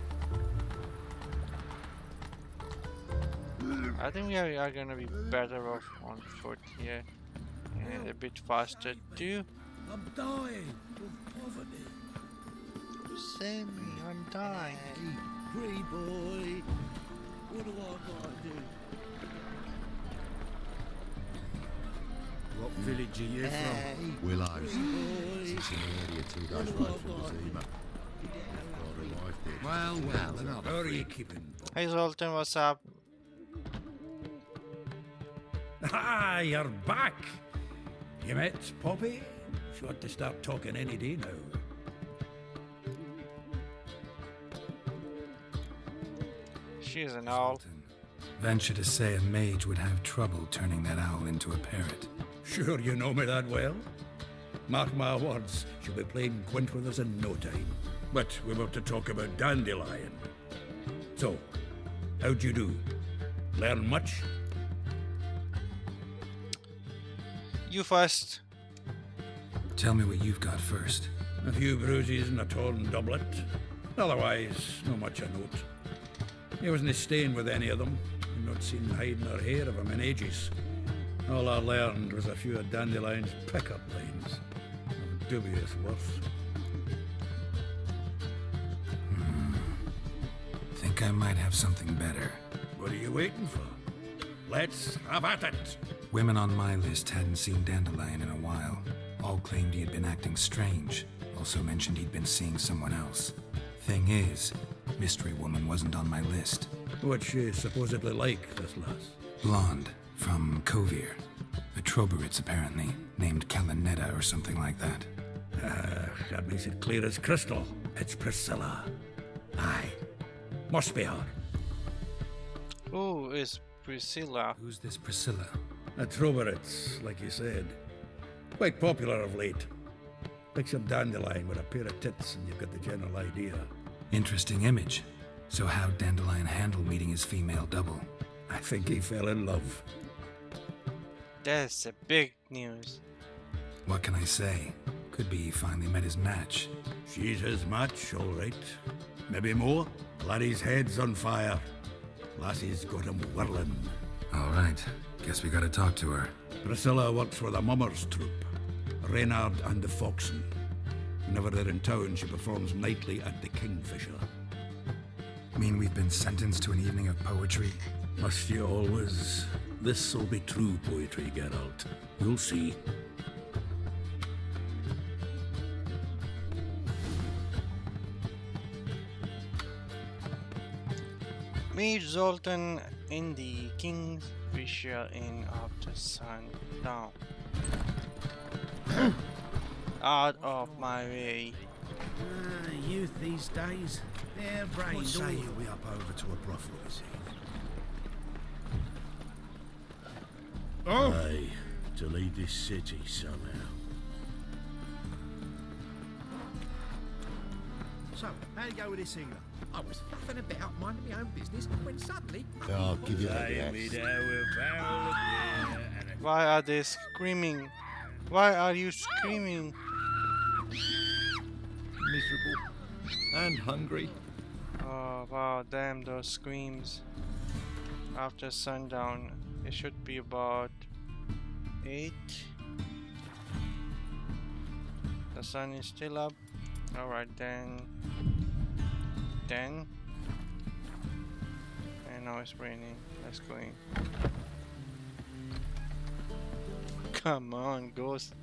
I think we are gonna be better off on foot here. And a bit faster too. I'm dying of poverty. Save me, I'm dying. Free boy. What do I gotta do? What village are you from? Willows. It's an area 2 days away from Zima. Well, another. How are you keeping? Hey Zoltan, what's up? Ah, you're back. You met Poppy? She ought to start talking any day now. She's an owl. Venture to say a mage would have trouble turning that owl into a parrot. Sure you know me that well. Mark my words, she'll be playing quint with us in no time. But we're about to talk about Dandelion. So, how'd you do? Learn much? You first. Tell me what you've got first. A few bruises and a torn doublet. Otherwise, not much of note. He wasn't staying with any of them. I've not seen hiding or hair of him in ages. All I learned was a few of Dandelion's pickup lines. Of dubious worth. Think I might have something better. What are you waiting for? Let's have at it. Women on my list hadn't seen Dandelion in a while. All claimed he had been acting strange. Also mentioned he'd been seeing someone else. Thing is, Mystery Woman wasn't on my list. What's she supposedly like, this lass? Blonde, from Kovir. A Troberitz, apparently, named Kalinetta or something like that. That makes it clear as crystal. It's Priscilla. Aye. Must be her. Who is Priscilla? Who's this Priscilla? A Troberitz, like you said. Quite popular of late. Like some dandelion with a pair of tits and you've got the general idea. Interesting image. So how'd Dandelion handle meeting his female double? I think he fell in love. That's a big news. What can I say? Could be he finally met his match. She's his match, all right. Maybe more. Laddie's head's on fire. Lassie's got him whirling. All right. Guess we gotta talk to her. Priscilla works for the Mummers troupe. Reynard and the Foxen. Whenever they're in town, she performs nightly at the Kingfisher. Mean we've been sentenced to an evening of poetry? Must you always? This'll be true poetry, Geralt. You'll see. Meet Zoltan in the Kingfisher Inn after sundown. Out of my way. Youth these days, they're brained. What say you we up over to a brothel this evening? Oh! Aye, to leave this city somehow. So, how you go with this healer? I was faffing about minding my own business when suddenly... I'll give you that. Why are they screaming? Why are you screaming? Miserable and hungry. Oh wow, damn those screams. After sundown, it should be about 8. The sun is still up. Alright then. And now it's raining. Let's go in. Come on, ghost.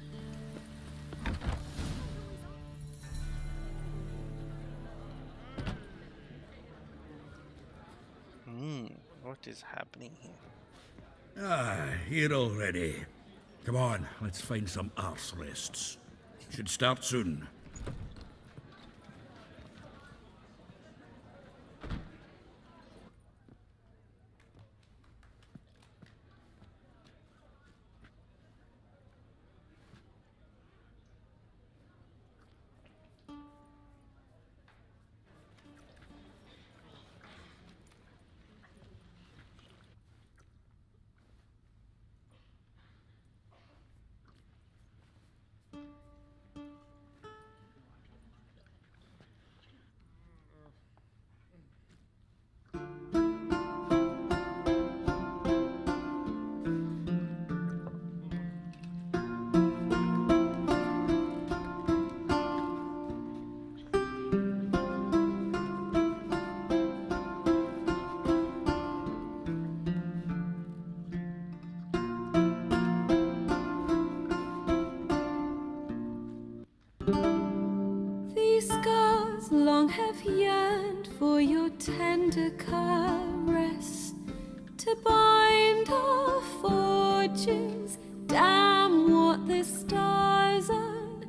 What is happening here? Ah, here already. Come on, let's find some arse rests. Should start soon. These scars long have yearned for your tender caress, to bind our fortunes. Damn what the stars are.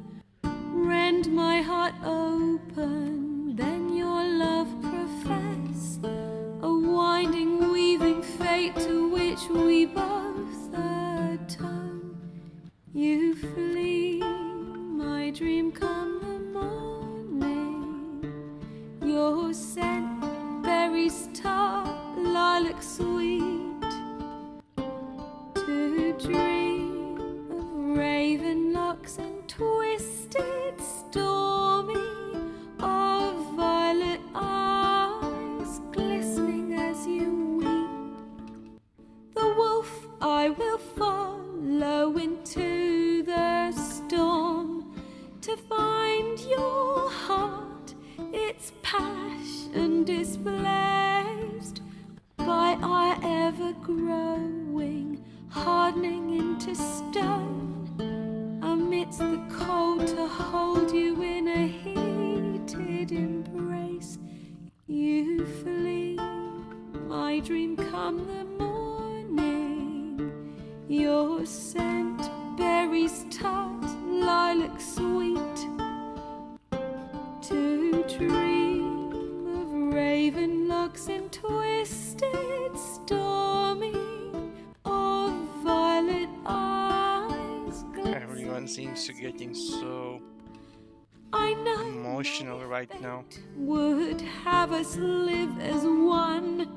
Rend my heart open, then your love profess, a winding, weaving fate to which we both atone. You flee, my dream come the morning. Your scent, berries tart, lilac sweet, to dream of raven locks and twisted, stormy, of violet eyes glistening as you weep. The wolf I will follow into the storm, to find your heart, its passion displaced by growing, hardening into stone. Amidst the cold to hold you in a heated embrace. You flee, my dream come the morning. Your scent, berries tart, lilac sweet. To dream of raven locks and twisted, stormy, of violet eyes. Everyone seems to getting so emotional right now. Would have us live as one,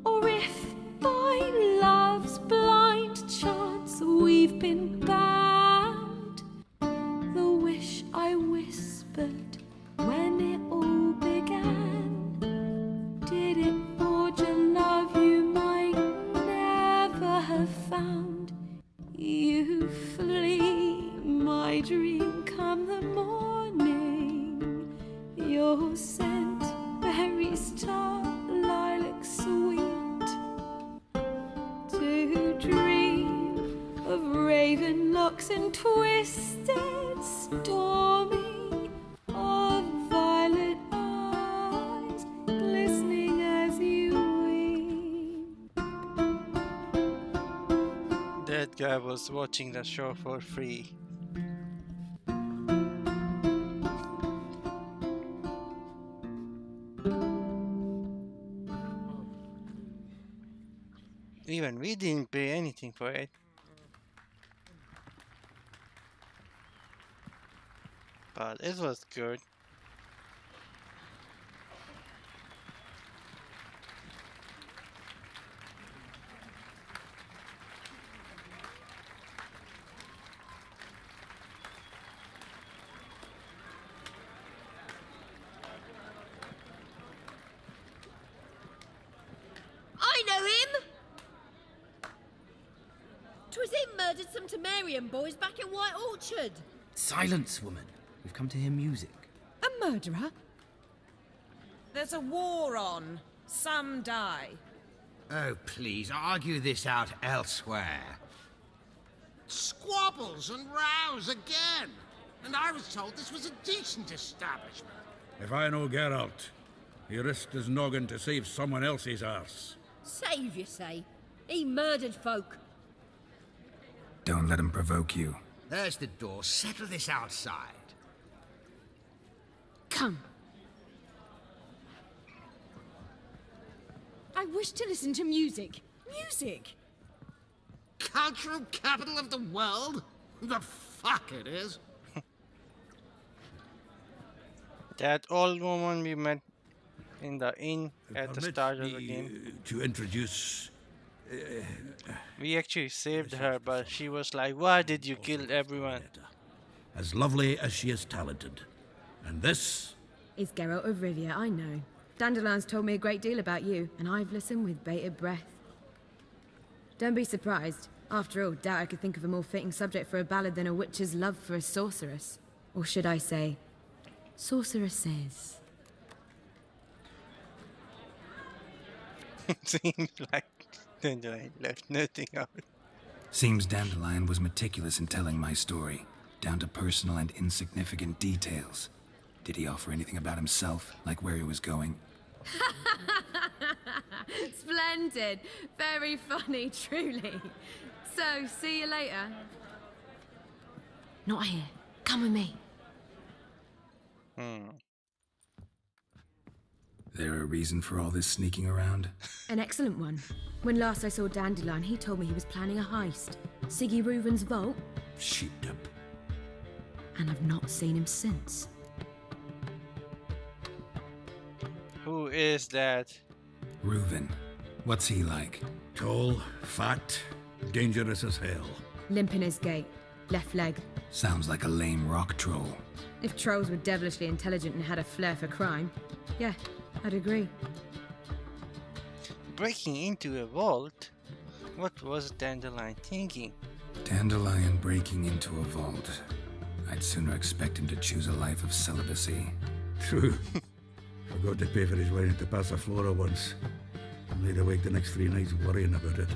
or if by love's blind chance we've been bound. The wish I whispered when it all began, did it forge a love you might never have found? You flee, my dream come the morning. Your scent, berries tart, lilac sweet. To dream of raven locks and twisted, stormy, of violet eyes, glistening as you weep. That guy was watching the show for free. Even we didn't pay anything for it. But it was good. I know him! 'Twas him murdered some Temerian boys back in White Orchard. Silence, woman. We've come to hear music. A murderer? There's a war on. Some die. Oh, please, argue this out elsewhere. Squabbles and rows again. And I was told this was a decent establishment. If I know Geralt, he risked his noggin to save someone else's arse. Save, you say? He murdered folk. Don't let him provoke you. There's the door. Settle this outside. Come. I wish to listen to music. Music! Cultural capital of the world? The fuck it is. That old woman we met in the inn at the start of the game. To introduce... We actually saved her, but she was like, why did you kill everyone? As lovely as she is talented. And this... Is Geralt of Rivia, I know. Dandelion's told me a great deal about you, and I've listened with bated breath. Don't be surprised. After all, doubt I could think of a more fitting subject for a ballad than a witch's love for a sorceress. Or should I say, sorceresses. Seems like Dandelion left nothing out. Seems Dandelion was meticulous in telling my story, down to personal and insignificant details. Did he offer anything about himself, like where he was going? Splendid. Very funny, truly. So, see you later. Not here. Come with me. There a reason for all this sneaking around? An excellent one. When last I saw Dandelion, he told me he was planning a heist. Siggy Reuven's vault. Sheeped up. And I've not seen him since. Who is that? Reuven. What's he like? Tall, fat, dangerous as hell. Limp in his gait. Left leg. Sounds like a lame rock troll. If trolls were devilishly intelligent and had a flair for crime, yeah, I'd agree. Breaking into a vault? What was Dandelion thinking? Dandelion breaking into a vault. I'd sooner expect him to choose a life of celibacy. True. Forgot to pay for his wine at the Passaflora once. Laid awake the next 3 nights worrying about it.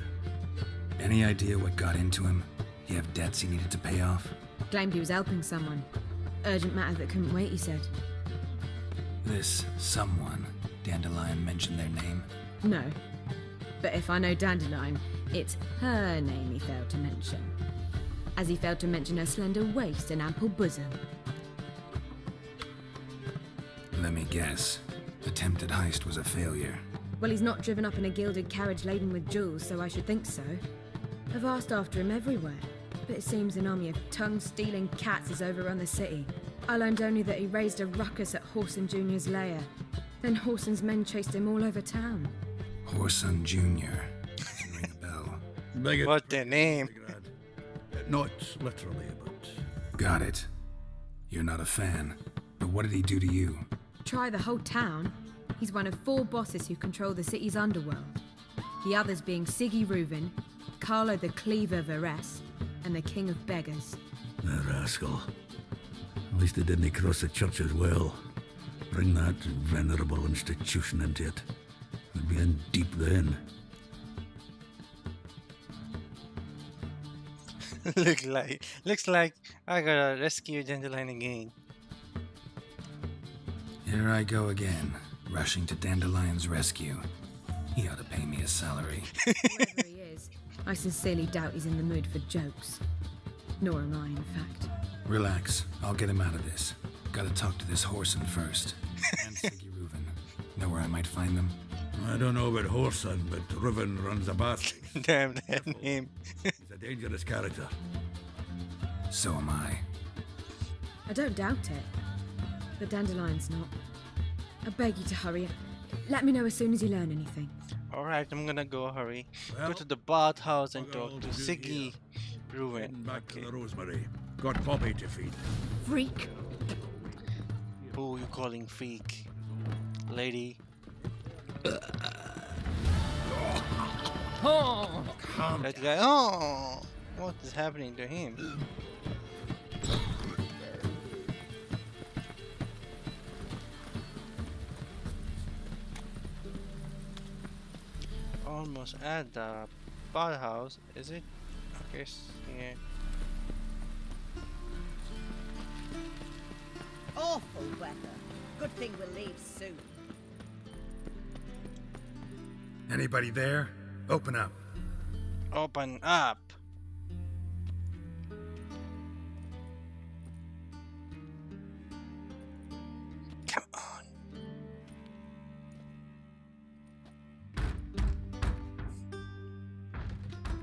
Any idea what got into him? He have debts he needed to pay off? Claimed he was helping someone. Urgent matter that couldn't wait, he said. This someone, Dandelion mentioned their name? No. But if I know Dandelion, it's her name he failed to mention. As he failed to mention her slender waist and ample bosom. Let me guess. Attempted heist was a failure. Well, he's not driven up in a gilded carriage laden with jewels, so I should think so. I've asked after him everywhere, but it seems an army of tongue-stealing cats has overrun the city. I learned only that he raised a ruckus at Whoreson Jr.'s lair. Then Whoreson's men chased him all over town. Whoreson Jr. Doesn't ring a bell. What their name? Not literally, but... Got it. You're not a fan. But what did he do to you? Try the whole town. He's one of 4 bosses who control the city's underworld. The others being Siggy Reuven, Carlo the Cleaver Varese, and the King of Beggars. The rascal. At least they didn't cross the church as well. Bring that venerable institution into it. We'd be in deep then. Looks like I gotta rescue Dandelion again. Here I go again, rushing to Dandelion's rescue. He ought to pay me a salary. Whoever he is, I sincerely doubt he's in the mood for jokes. Nor am I, in fact. Relax, I'll get him out of this. Gotta talk to this Whoreson first. And Siggy Reuven. Know where I might find them? I don't know about Whoreson, but Reuven runs a bar. Damn that name. He's a dangerous character. So am I. I don't doubt it. But Dandelion's not. I beg you to hurry. Let me know as soon as you learn anything. Alright, I'm gonna go hurry. Well, go to the bathhouse and talk to Siggy Reuven. Back to the Rosemary. Got Bobby to feed. Freak. Who you calling freak? Lady? Oh. That guy. Oh! What is happening to him? Almost at the bathhouse, is it? Okay, yeah. Awful weather. Good thing we'll leave soon. Anybody there? Open up. Open up. Come on.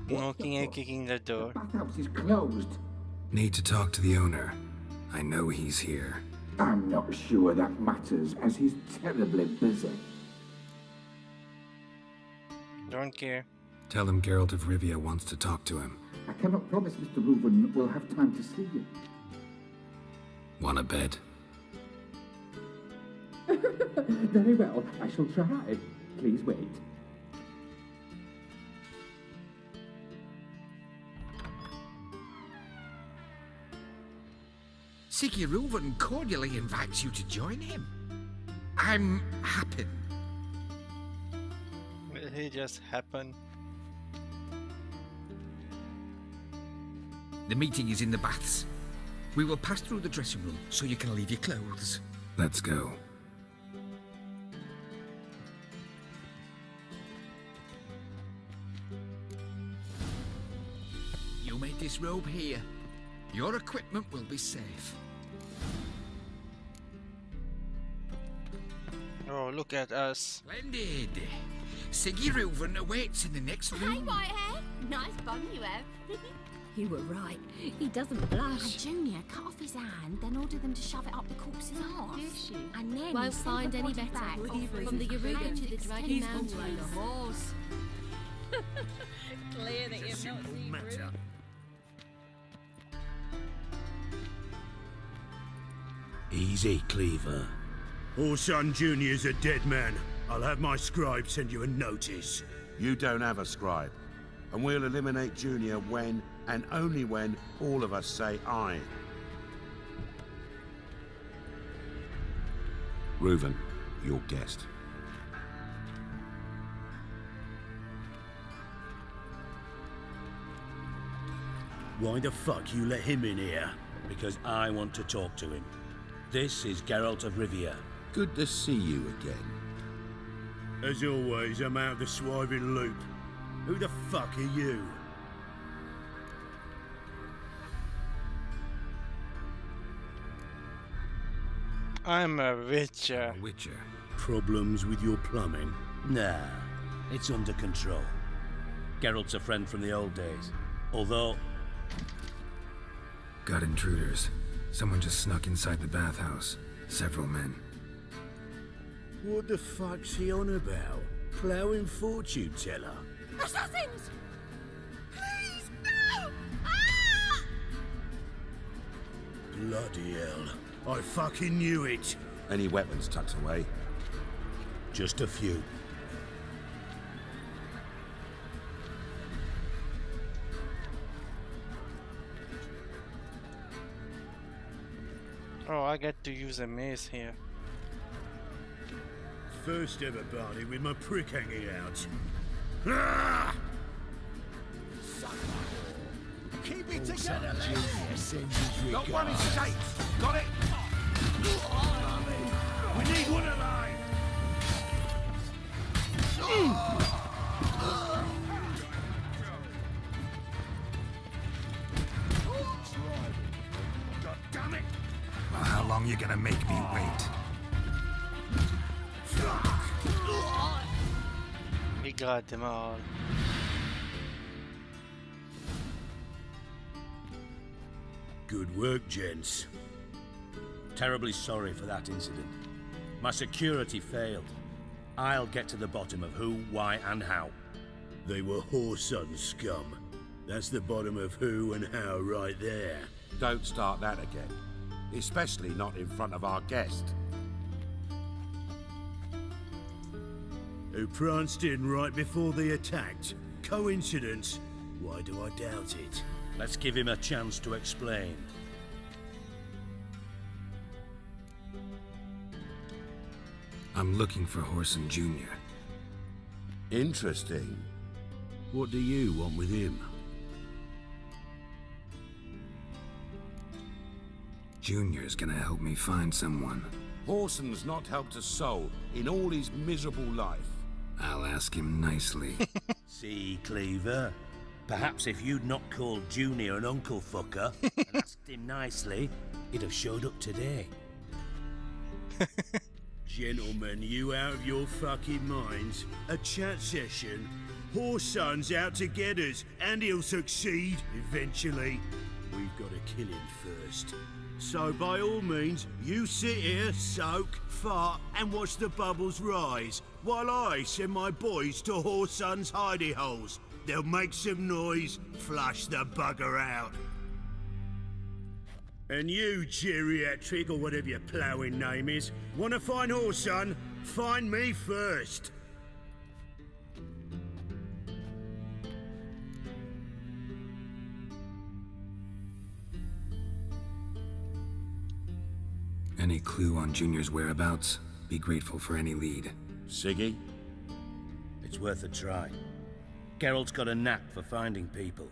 Knocking and kicking the door. Bathhouse is closed. Need to talk to the owner. I know he's here. I'm not sure that matters, as he's terribly busy. Don't care. Tell him Geralt of Rivia wants to talk to him. I cannot promise Mr. Reuven will have time to see you. Wanna bet? Very well, I shall try. Please wait. Siggy Reuven cordially invites you to join him. I'm happy. Will it just happen? The meeting is in the baths. We will pass through the dressing room so you can leave your clothes. Let's go. You may disrobe here. Your equipment will be safe. Oh, look at us. Splendid. Siggy Reuven awaits in the next room. Hey, Whitehair. Nice bum you have. You were right. He doesn't blush. Junior, cut off his hand, then order them to shove it up the corpse's arse. And then Won't find any better. From the Yaruga to the Dragon Mountain. the horse. Clear that you've not seen Reuven. Easy, Cleaver. Whoreson Jr.'s a dead man. I'll have my scribe send you a notice. You don't have a scribe. And we'll eliminate Junior when, and only when, all of us say aye. Reuven, your guest. Why the fuck you let him in here? Because I want to talk to him. This is Geralt of Rivia. Good to see you again. As always, I'm out of the swiving loop. Who the fuck are you? I'm a witcher. A witcher. Problems with your plumbing? Nah, it's under control. Geralt's a friend from the old days. Although... Got intruders. Someone just snuck inside the bathhouse. Several men. What the fuck's he on about? Ploughing fortune teller? Assassins! Please, no! Ah! Bloody hell. I fucking knew it. Any weapons tucked away? Just a few. Oh, I get to use a mace here. First ever party with my prick hanging out. Ah! Keep it together, Got one in shape. Got it? We need one alive! God damn it! Well, how long you gonna make me wait? We got them all. Good work, gents. Terribly sorry for that incident. My security failed. I'll get to the bottom of who, why, and how. They were whoreson scum. That's the bottom of who and how right there. Don't start that again. Especially not in front of our guest. Who pranced in right before they attacked. Coincidence? Why do I doubt it? Let's give him a chance to explain. I'm looking for Whoreson Jr. Interesting. What do you want with him? Junior's gonna help me find someone. Whoreson's not helped a soul in all his miserable life. I'll ask him nicely. See, Cleaver? Perhaps if you'd not called Junior an uncle fucker and asked him nicely, he'd have showed up today. Gentlemen, you out of your fucking minds? A chat session? Whoreson's out to get us, and he'll succeed eventually. We've got to kill him first. So by all means, you sit here, soak, fart, and watch the bubbles rise, while I send my boys to Whoreson's hidey holes. They'll make some noise, flush the bugger out. And you, geriatric, or whatever your ploughing name is, want to find Whoreson? Find me first. Any clue on Junior's whereabouts? Be grateful for any lead. Siggy? It's worth a try. Geralt's got a knack for finding people.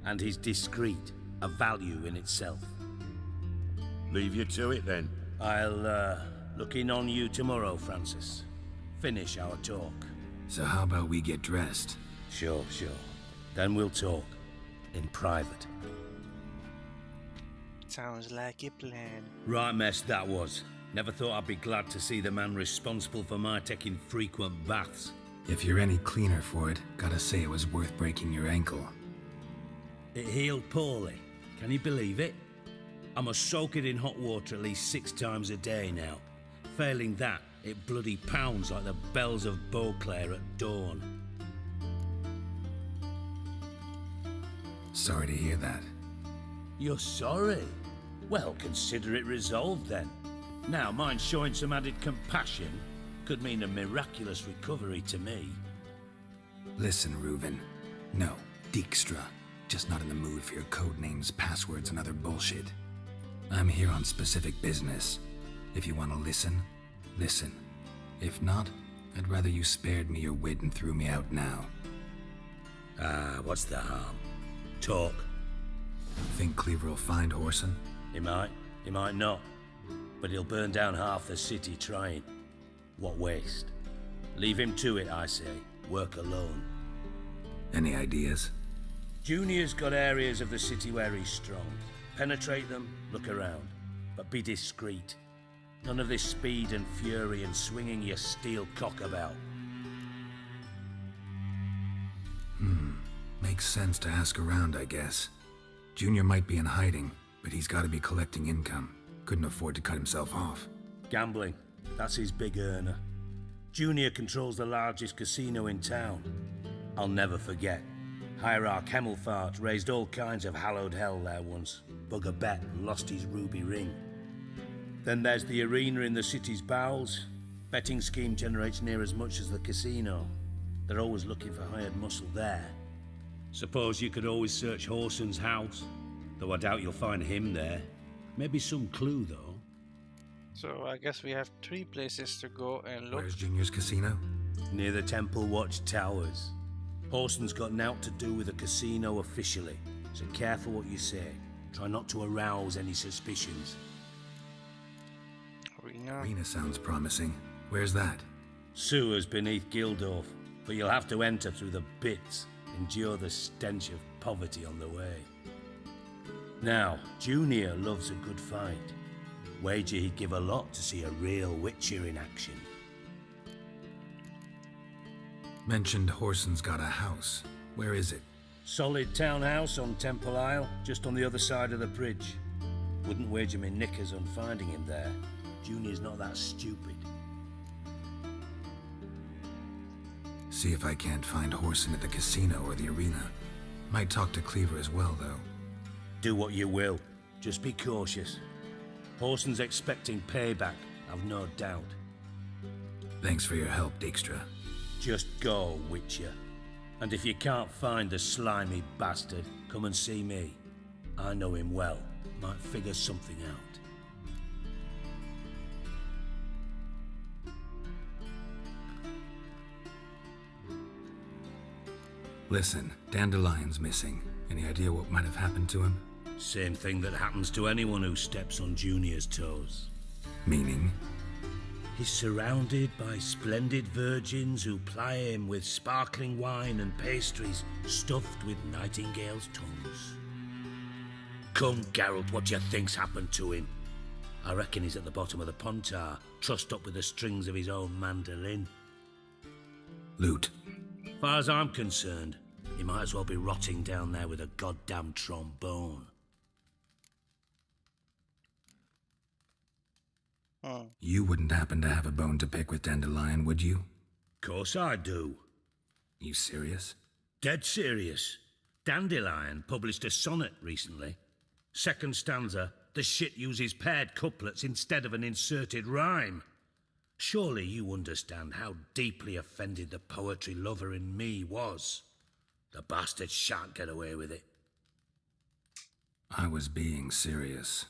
And he's discreet, a value in itself. Leave you to it then. I'll, look in on you tomorrow, Francis. Finish our talk. So how about we get dressed? Sure. Then we'll talk. In private. Sounds like a plan. Right mess that was. Never thought I'd be glad to see the man responsible for my taking frequent baths. If you're any cleaner for it, gotta say it was worth breaking your ankle. It healed poorly. Can you believe it? I must soak it in hot water at least 6 times a day now. Failing that, it bloody pounds like the bells of Beauclair at dawn. Sorry to hear that. You're sorry? Well, consider it resolved then. Now, mind showing some added compassion could mean a miraculous recovery to me. Listen, Reuven. No, Dijkstra. Just not in the mood for your code names, passwords, and other bullshit. I'm here on specific business. If you want to listen, listen. If not, I'd rather you spared me your wit and threw me out now. What's the harm? Talk. Think Cleaver will find Whoreson? He might not. But he'll burn down half the city trying. What waste? Leave him to it, I say. Work alone. Any ideas? Junior's got areas of the city where he's strong. Penetrate them, look around. But be discreet. None of this speed and fury and swinging your steel cock about. Makes sense to ask around, I guess. Junior might be in hiding, but he's got to be collecting income. Couldn't afford to cut himself off. Gambling. That's his big earner. Junior controls the largest casino in town. I'll never forget. Hierarch Hemmelfart raised all kinds of hallowed hell there once. Bug a bet and lost his ruby ring. Then there's the arena in the city's bowels. Betting scheme generates near as much as the casino. They're always looking for hired muscle there. Suppose you could always search Whoreson's house. Though I doubt you'll find him there. Maybe some clue, though. So I guess we have 3 places to go and look. Where's Junior's casino? Near the Temple Watch Towers. Whoreson's got naught to do with the casino officially, so careful what you say. Try not to arouse any suspicions. Arena sounds promising. Where's that? Sewers beneath Gildorf, but you'll have to enter through the bits, endure the stench of poverty on the way. Now, Junior loves a good fight. Wager he'd give a lot to see a real Witcher in action. Mentioned Whoreson's got a house. Where is it? Solid townhouse on Temple Isle, just on the other side of the bridge. Wouldn't wager me knickers on finding him there. Junior's not that stupid. See if I can't find Whoreson at the casino or the arena. Might talk to Cleaver as well, though. Do what you will. Just be cautious. Whoreson's expecting payback, I've no doubt. Thanks for your help, Dijkstra. Just go, Witcher. And if you can't find the slimy bastard, come and see me. I know him well. Might figure something out. Listen, Dandelion's missing. Any idea what might have happened to him? Same thing that happens to anyone who steps on Junior's toes. Meaning? He's surrounded by splendid virgins who ply him with sparkling wine and pastries stuffed with nightingales' tongues. Come, Geralt, what do you think's happened to him? I reckon he's at the bottom of the Pontar, trussed up with the strings of his own mandolin. Loot. Far as I'm concerned, he might as well be rotting down there with a goddamn trombone. You wouldn't happen to have a bone to pick with Dandelion, would you? Course I do. You serious? Dead serious. Dandelion published a sonnet recently. Second stanza, the shit uses paired couplets instead of an inserted rhyme. Surely you understand how deeply offended the poetry lover in me was. The bastard shan't get away with it. I was being serious.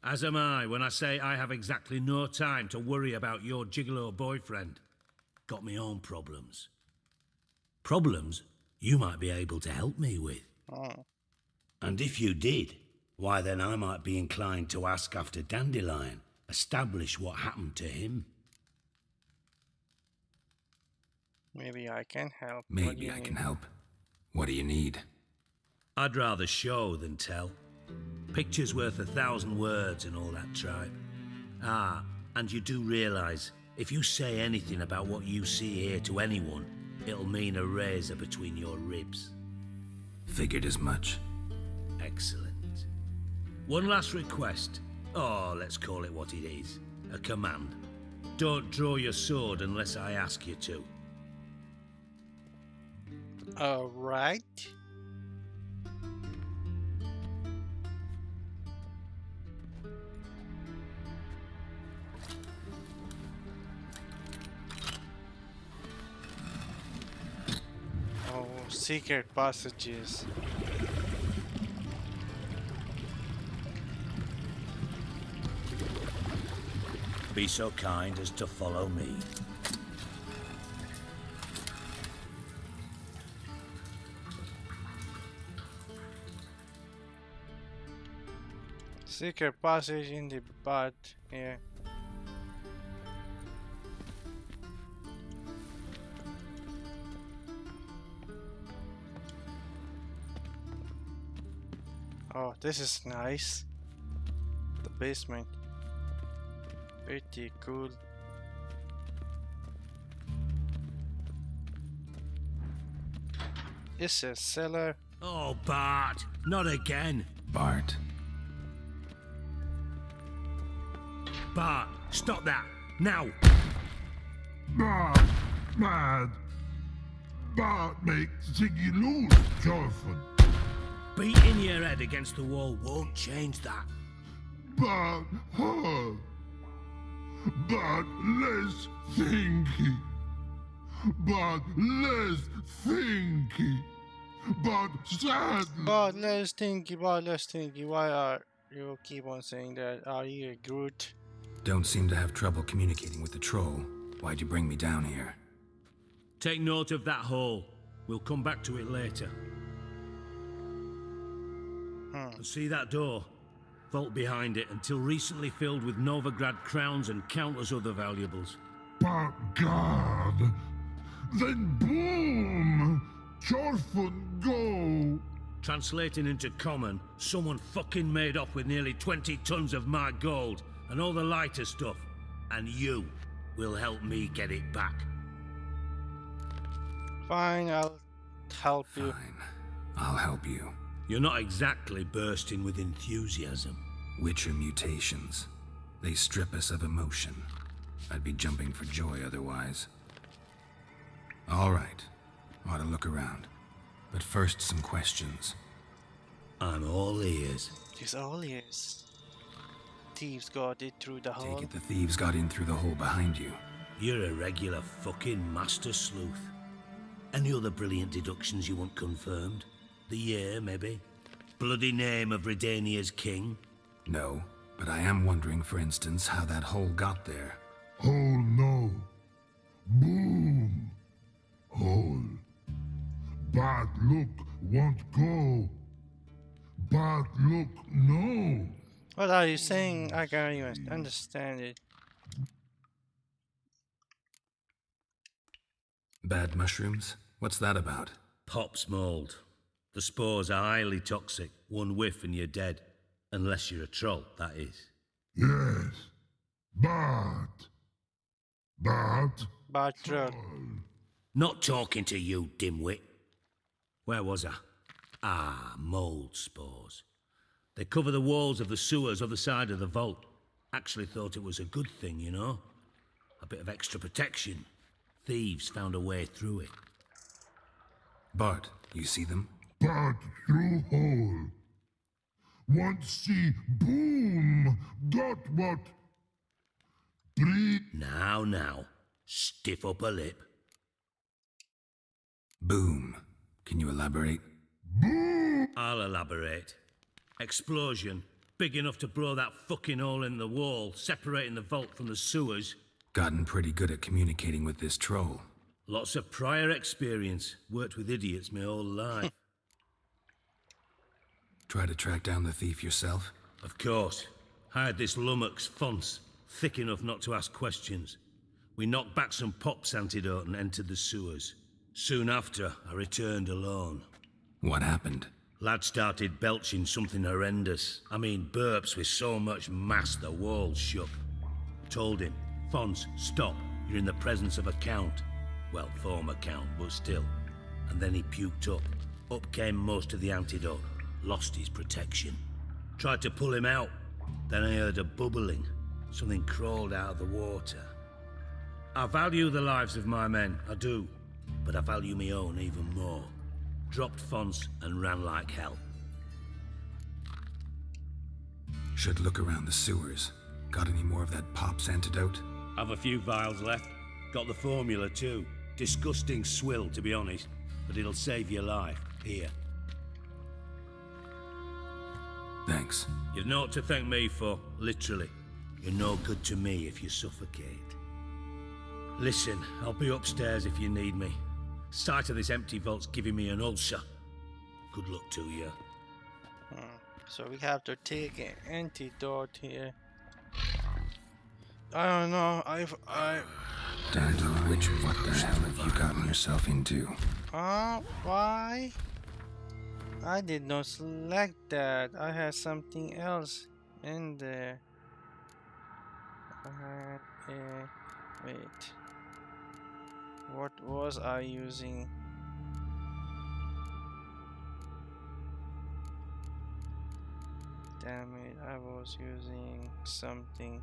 As am I when I say I have exactly no time to worry about your gigolo boyfriend. Got me own problems. Problems you might be able to help me with. And if you did, why then I might be inclined to ask after Dandelion, establish what happened to him. Maybe I can help. Maybe I can help. What do you need? I'd rather show than tell. Picture's worth 1,000 words and all that tripe. Ah, and you do realise, if you say anything about what you see here to anyone, it'll mean a razor between your ribs. Figured as much. Excellent. One last request. Oh, let's call it what it is. A command. Don't draw your sword unless I ask you to. Alright. Oh, secret passages. Be so kind as to follow me. Secret passage in the bud here. Oh, this is nice. The basement. Pretty cool. It's a cellar. Oh, Bart, not again. Bart. Bart, stop that, now. Bart, mad. Bart makes Ziggy lose, Jonathan. Beating your head against the wall won't change that. Bart, hard. Bart, less thinky. Bart, less thinky. Bart, sad. Bart, less thinky, Bart, less thinky. Why are you keep on saying that? Are you a Groot? Don't seem to have trouble communicating with the troll. Why'd you bring me down here? Take note of that hole. We'll come back to it later. See that door? Vault behind it, until recently filled with Novigrad crowns and countless other valuables. But God, then boom! Chorfun go! Translating into common, someone fucking made off with nearly 20 tons of my gold and all the lighter stuff, and you will help me get it back. Fine, I'll help you. Fine, I'll help you. You're not exactly bursting with enthusiasm. Witcher mutations. They strip us of emotion. I'd be jumping for joy otherwise. All right, ought to look around. But first, some questions. I'm all ears. He's all ears. Thieves got it through the hole. Take it the thieves got in through the hole behind you. You're a regular fucking master sleuth. Any other brilliant deductions you want confirmed? The year, maybe? Bloody name of Redania's king? No, but I am wondering, for instance, how that hole got there. Hole no. Boom. Hole. Bad look won't go. Bad look no. What are you saying? I can't even understand it. Bad mushrooms? What's that about? Pop's mold. The spores are highly toxic. One whiff and you're dead. Unless you're a troll, that is. Yes. Bad. Bad. Bad troll. Not talking to you, dimwit. Where was I? Ah, mold spores. They cover the walls of the sewers other side of the vault. Actually thought it was a good thing, you know? A bit of extra protection. Thieves found a way through it. Bart, you see them? Bad through hole. Want see boom. Got what? Breathe. Now. Stiff upper lip. Boom. Can you elaborate? Boom! I'll elaborate. Explosion. Big enough to blow that fucking hole in the wall, separating the vault from the sewers. Gotten pretty good at communicating with this troll. Lots of prior experience. Worked with idiots my whole life. Try to track down the thief yourself? Of course. Hired this lummox, Fons, thick enough not to ask questions. We knocked back some Pop's antidote and entered the sewers. Soon after, I returned alone. What happened? Lad started belching something horrendous. I mean, burps with so much mass the walls shook. Told him, Fons, stop. You're in the presence of a count. Well, former count, but still. And then he puked up. Up came most of the antidote. Lost his protection. Tried to pull him out. Then I heard a bubbling. Something crawled out of the water. I value the lives of my men, I do. But I value my own even more. Dropped Fons and ran like hell. Should look around the sewers. Got any more of that Pop's antidote? Have a few vials left. Got the formula too. Disgusting swill, to be honest. But it'll save your life. Here. Thanks. You've naught to thank me for, literally. You're no good to me if you suffocate. Listen, I'll be upstairs if you need me. Sight of this empty vault's giving me an ulcer. Good luck to you. So we have to take an antidote here. I don't know. Dandelion, what the hell have you gotten yourself into? Why? I did not select that. I had something else in there. Wait. What was I using? Damn it, I was using something.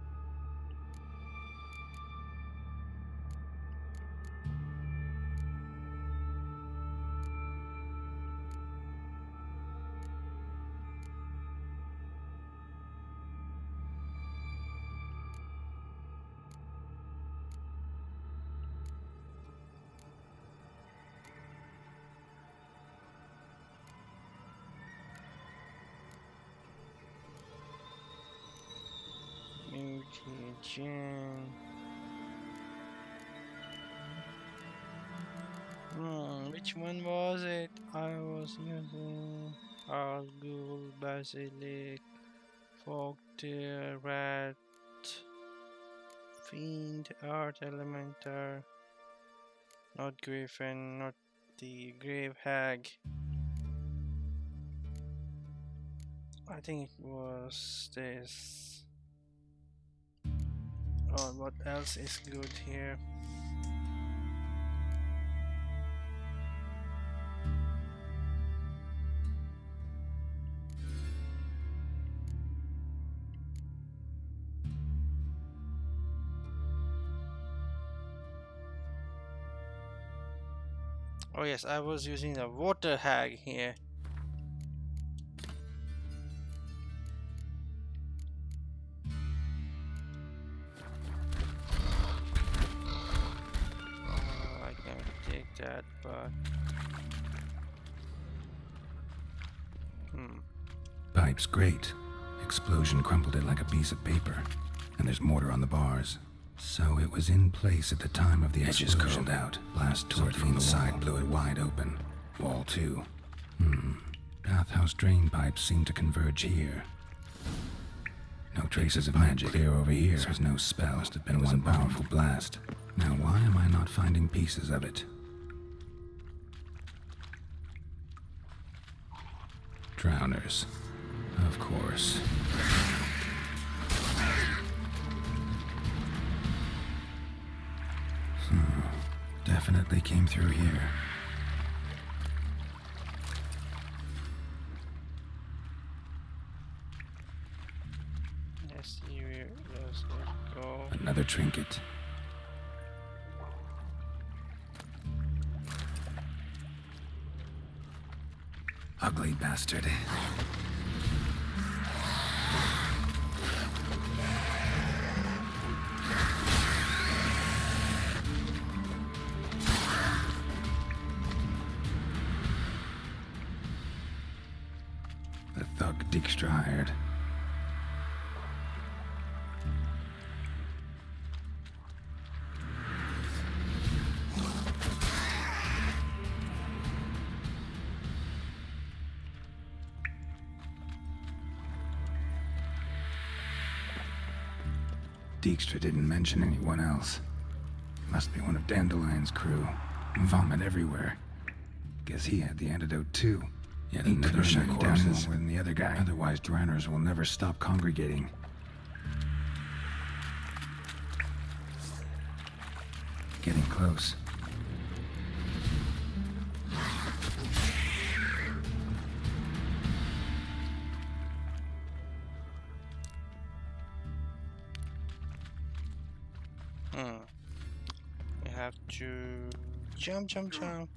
Mutagen. Which one was it? I was using Argul, Basilic, Fogtail, Rat, Fiend, Art Elementar, not Griffin, not the Grave Hag. I think it was this. Oh, what else is good here? Oh yes, I was using the water hag here. I can take that, but Pipe's great. Explosion crumpled it like a piece of paper, and there's mortar on the bars. So it was in place at the time of the edges curled out. Blast tore it from the side, blew it wide open. Wall too. Bathhouse drain pipes seem to converge here. No traces of magic. Clear over here. This was no spell. Must have been one powerful blast. Now why am I not finding pieces of it? Drowners. Of course. Definitely came through here. let's see where does it go. Another trinket. Ugly bastard. The thug Dijkstra hired. Dijkstra didn't mention anyone else. Must be one of Dandelion's crew. Vomit everywhere. Guess he had the antidote too. Yet another shut it down more than the other guy. Otherwise, drowners will never stop congregating. Getting close. We have to jump, and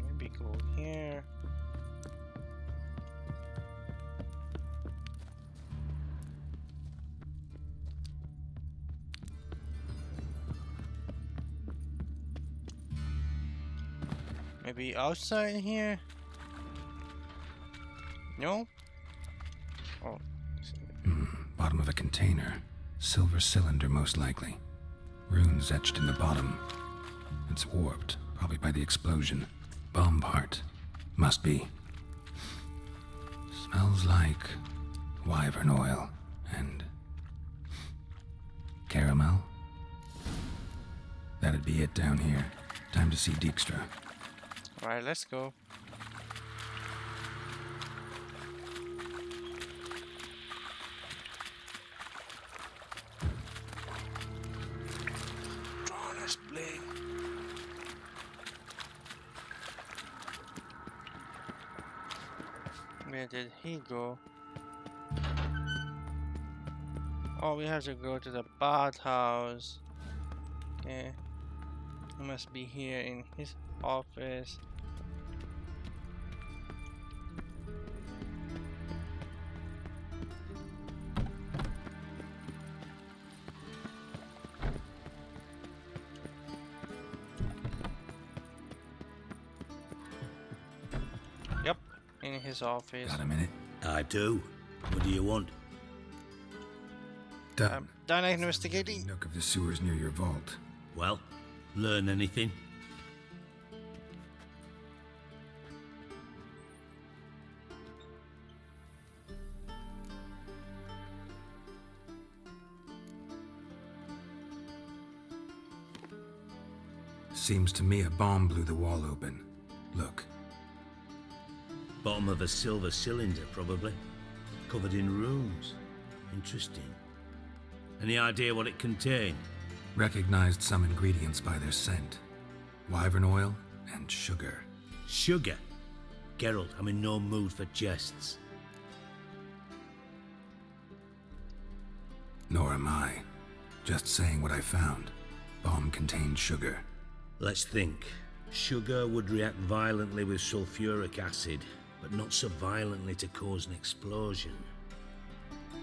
maybe go here. Maybe outside here? No? Oh. Bottom of a container. Silver cylinder, most likely. Runes etched in the bottom. It's warped, probably by the explosion. Bomb part. Must be. Smells like wyvern oil and caramel. That'd be it down here. Time to see Dijkstra. Alright, let's go. Honestly. Where did he go? Oh, we have to go to the bathhouse. Okay. He must be here in his office. Yep, in his office. Got a minute? I do. What do you want? Done. Done investigating. Nook of the sewers near your vault. Well, learn anything? Seems to me a bomb blew the wall open. Look. Bottom of a silver cylinder, probably. Covered in runes. Interesting. Any idea what it contained? Recognized some ingredients by their scent. Wyvern oil and sugar. Sugar? Geralt, I'm in no mood for jests. Nor am I. Just saying what I found. Bomb contained sugar. Let's think. Sugar would react violently with sulfuric acid, but not so violently to cause an explosion.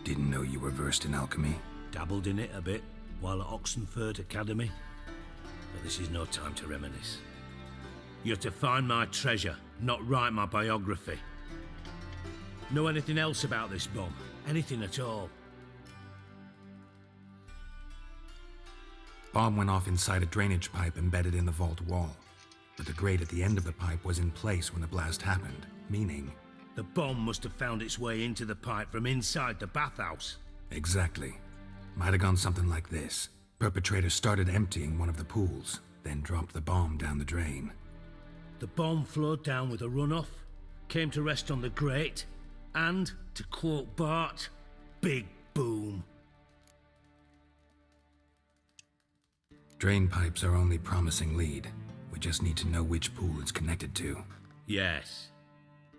Didn't know you were versed in alchemy. Dabbled in it a bit while at Oxenford Academy. But this is no time to reminisce. You're to find my treasure, not write my biography. Know anything else about this bomb? Anything at all? Bomb went off inside a drainage pipe embedded in the vault wall. But the grate at the end of the pipe was in place when the blast happened, meaning... The bomb must have found its way into the pipe from inside the bathhouse. Exactly. Might have gone something like this. Perpetrator started emptying one of the pools, then dropped the bomb down the drain. The bomb flowed down with a runoff, came to rest on the grate, and, to quote Bart, big boom. Drain pipes are only promising lead. We just need to know which pool it's connected to. Yes.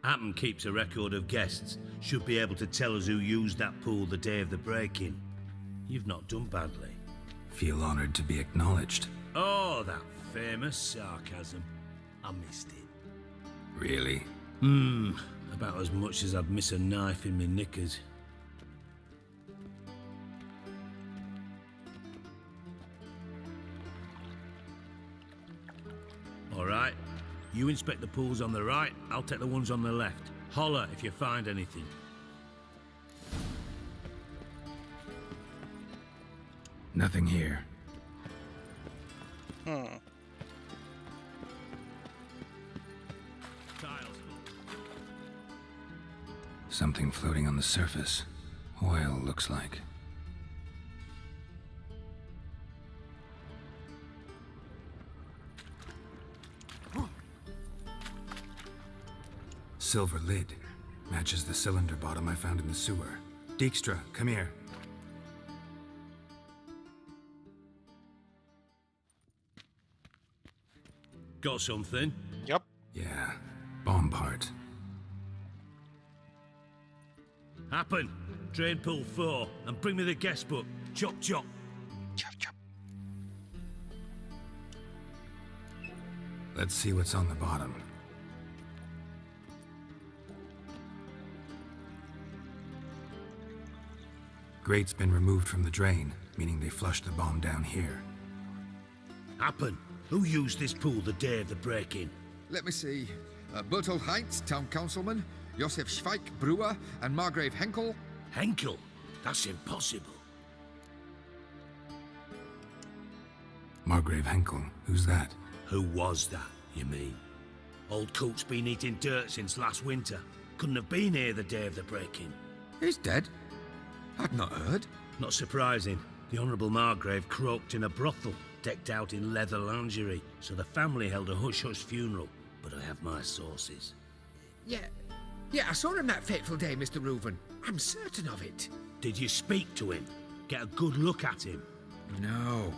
Appen keeps a record of guests. Should be able to tell us who used that pool the day of the break-in. You've not done badly. Feel honored to be acknowledged. Oh, that famous sarcasm. I missed it. Really? About as much as I'd miss a knife in my knickers. All right. You inspect the pools on the right, I'll take the ones on the left. Holler if you find anything. Nothing here. Something floating on the surface. Oil, looks like. Silver lid. Matches the cylinder bottom I found in the sewer. Dijkstra, come here. Got something? Yep. Yeah, bomb part. Happen. Drain pool 4, and bring me the guest book. Chop chop. Chop chop. Let's see what's on the bottom. Grate's been removed from the drain, meaning they flushed the bomb down here. Happen. Who used this pool the day of the break-in? Let me see. Bertold Heinz, town councilman, Josef Schweik, brewer, and Margrave Henkel. Henkel? That's impossible. Margrave Henkel? Who's that? Who was that, you mean? Old coot's been eating dirt since last winter. Couldn't have been here the day of the break-in. He's dead? I'd not heard. Not surprising. The Honourable Margrave croaked in a brothel, decked out in leather lingerie, so the family held a hush-hush funeral. But I have my sources. Yeah, I saw him that fateful day, Mr. Reuven. I'm certain of it. Did you speak to him? Get a good look at him? No.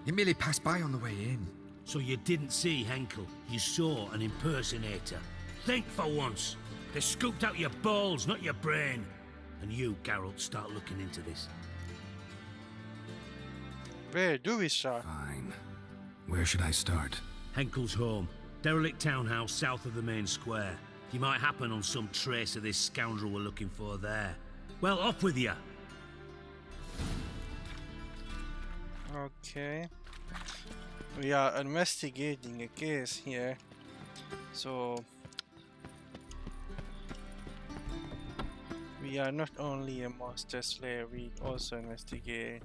He merely passed by on the way in. So you didn't see Henkel. You saw an impersonator. Think for once. They scooped out your balls, not your brain. And you, Geralt, start looking into this. Where do we start? Fine. Where should I start? Henkel's home. Derelict townhouse south of the main square. You might happen on some trace of this scoundrel we're looking for there. Well, off with you! Okay. We are investigating a case here. So... we are not only a monster slayer, we also investigate.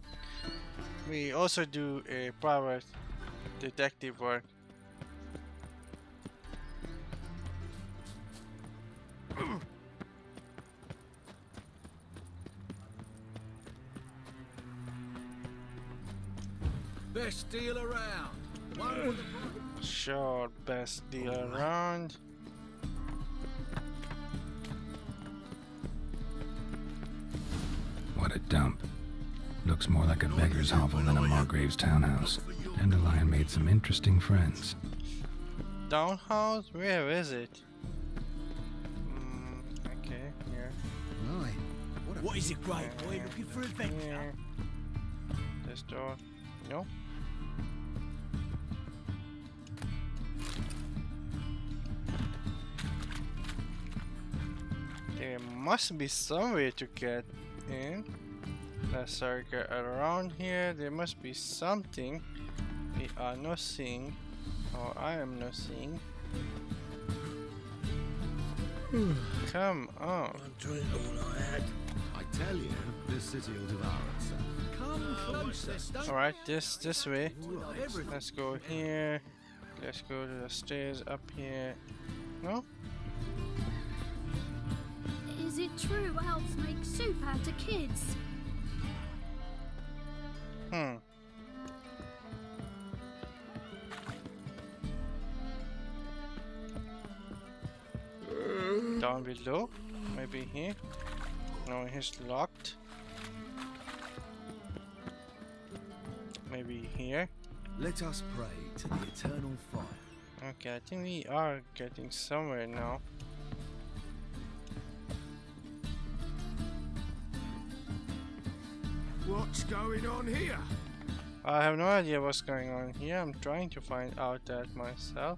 We also do a private detective work. Best deal around. One for the Sure, best deal around. What a dump. Looks more like a beggar's hovel than a Margrave's townhouse. Dandelion made some interesting friends. Townhouse? Where is it? Okay, here. Right. What is it, great boy? Looking for adventure? Here. This door. No. There must be some way to get in. Let's circle around here. There must be something we are not seeing, or I am not seeing. Come on. I'm doing all I had. I tell you, this city will devour itself. Come closer. Alright, this way. Let's go here. Let's go to the stairs up here. No? Is it true elves make soup out of kids? Down below? Maybe here? No, he's locked. Maybe here? Let us pray to the eternal fire. Okay, I think we are getting somewhere now. What's going on here? I have no idea what's going on here. I'm trying to find out that myself.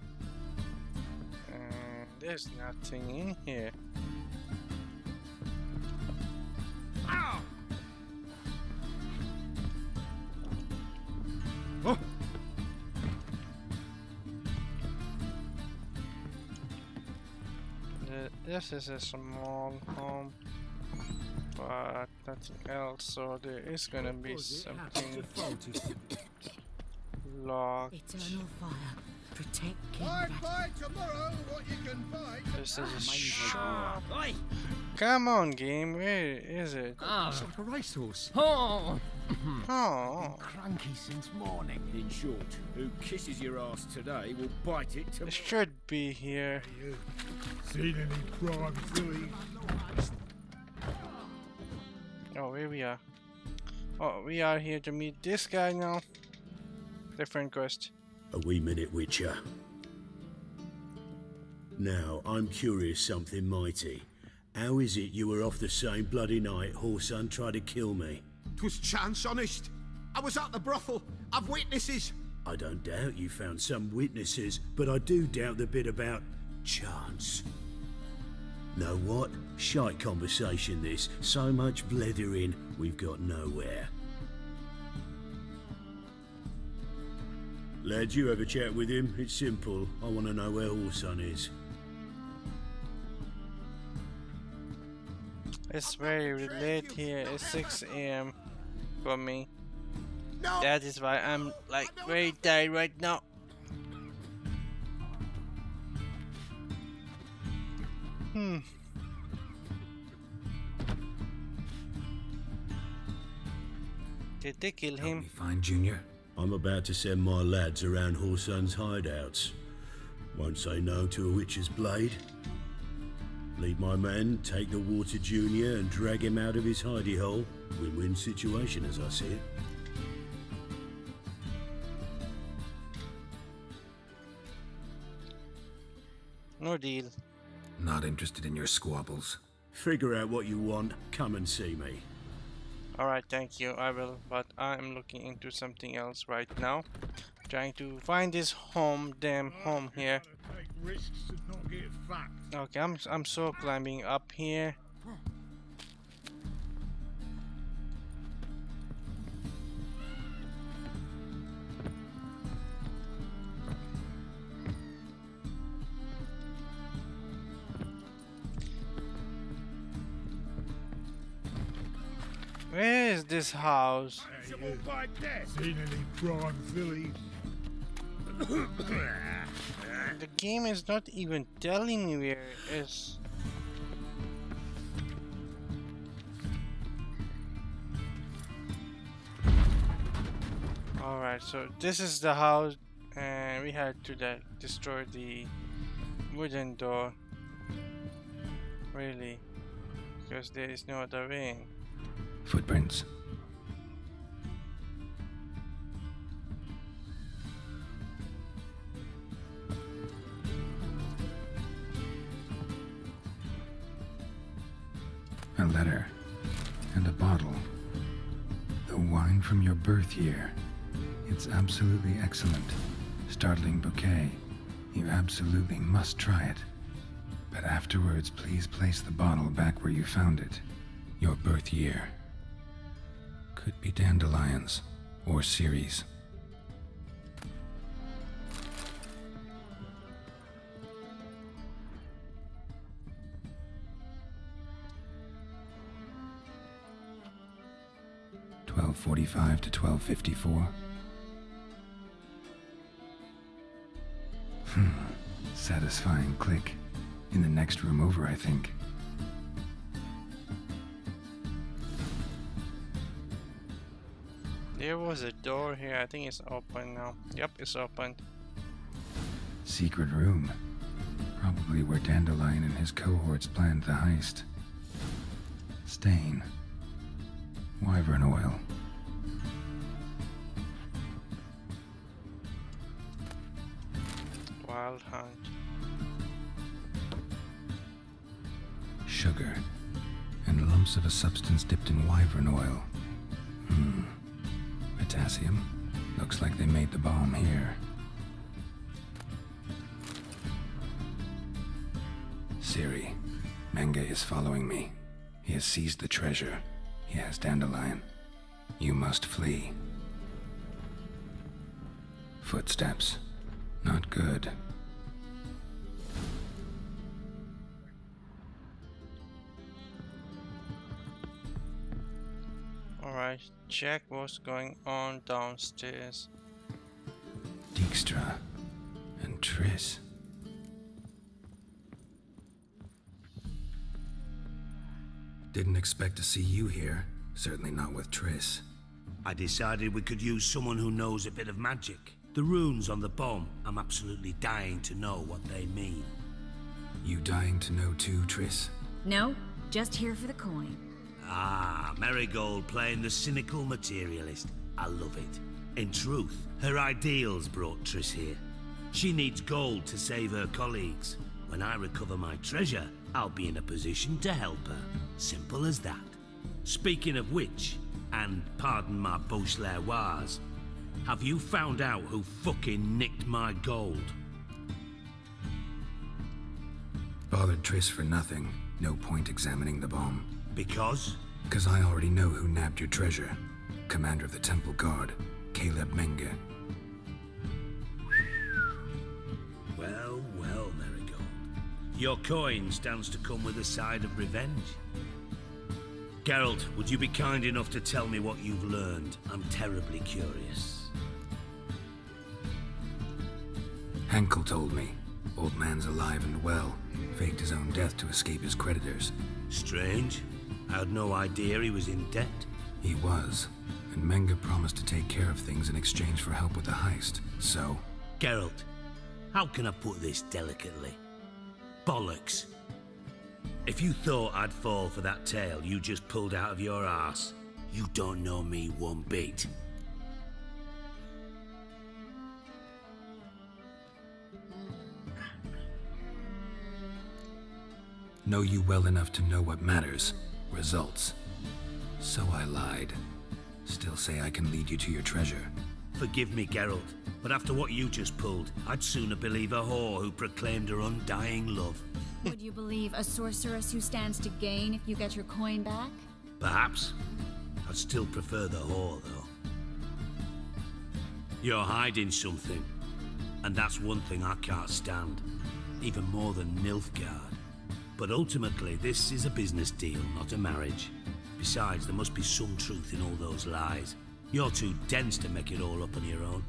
And there's nothing in here. Ow! Oh. This is a small home, but nothing else, so there is gonna be something locked. Eternal fire. Protect King Find tomorrow what you can find. This is a shop. Come on, game, where is it? It's like a racehorse. Oh. Cranky since morning. In short, who kisses your ass today will bite it tomorrow. It should be here. Seen any crime doing? Oh, here we are. Oh, we are here to meet this guy now. Different quest. A wee minute, Witcher. Now, I'm curious something mighty. How is it you were off the same bloody night Whoreson tried to kill me? 'Twas chance, honest. I was at the brothel. I've witnesses. I don't doubt you found some witnesses, but I do doubt the bit about chance. Know what? Shite conversation this. So much blethering, we've got nowhere. Lad, you have a chat with him. It's simple. I want to know where Whoreson is. It's very late here. It's 6 AM for me. No. That is why I'm like very tired right now. Did they kill him? Fine, Junior. I'm about to send my lads around Horsun's hideouts. Won't say no to a witch's blade. Lead my men, take the water Junior and drag him out of his hidey hole. Win-win situation as I see it. No deal. Not interested in your squabbles. Figure out what you want, come and see me. Alright, thank you, I will, but I'm looking into something else right now. Trying to find this damn home here. Take risks and not get fucked. Okay, I'm so climbing up here. Where is this house? Seen any prime fillies? The game is not even telling me where it is. Alright, so this is the house, and we had to destroy the wooden door. Really? Because there is no other way in. Footprints. A letter and a bottle. The wine from your birth year. It's absolutely excellent. Startling bouquet. You absolutely must try it. But afterwards, please place the bottle back where you found it. Your birth year. Could be dandelions or Ceres. $12:45 to $12:54. Satisfying click. In the next room over, I think. There was a door here. I think it's open now. Yep, it's open. Secret room. Probably where Dandelion and his cohorts planned the heist. Stain. Wyvern oil. Wild hunt. Sugar. And lumps of a substance dipped in wyvern oil. Potassium. Looks like they made the bomb here. Siri. Menge is following me. He has seized the treasure. He has Dandelion. You must flee. Footsteps. Not good. Alright, check what's going on downstairs. Dijkstra and Triss. Didn't expect to see you here. Certainly not with Triss. I decided we could use someone who knows a bit of magic. The runes on the bomb, I'm absolutely dying to know what they mean. You dying to know too, Triss? No, just here for the coin. Ah, Marigold playing the cynical materialist. I love it. In truth, her ideals brought Triss here. She needs gold to save her colleagues. When I recover my treasure, I'll be in a position to help her. Simple as that. Speaking of which, and pardon my Beauclervoise, have you found out who fucking nicked my gold? Bothered Triss for nothing. No point examining the bomb. Because? Because I already know who nabbed your treasure. Commander of the Temple Guard, Caleb Menge. Well, well, Marigold. Your coin stands to come with a side of revenge. Geralt, would you be kind enough to tell me what you've learned? I'm terribly curious. Henkel told me. Old man's alive and well. Faked his own death to escape his creditors. Strange. I had no idea he was in debt. He was. And Menga promised to take care of things in exchange for help with the heist, so... Geralt, how can I put this delicately? Bollocks. If you thought I'd fall for that tale you just pulled out of your arse, you don't know me one bit. Know you well enough to know what matters. Results. So I lied. Still say I can lead you to your treasure. Forgive me, Geralt, but after what you just pulled, I'd sooner believe a whore who proclaimed her undying love. Would you believe a sorceress who stands to gain if you get your coin back? Perhaps. I'd still prefer the whore, though. You're hiding something, and that's one thing I can't stand, even more than Nilfgaard. But ultimately, this is a business deal, not a marriage. Besides, there must be some truth in all those lies. You're too dense to make it all up on your own.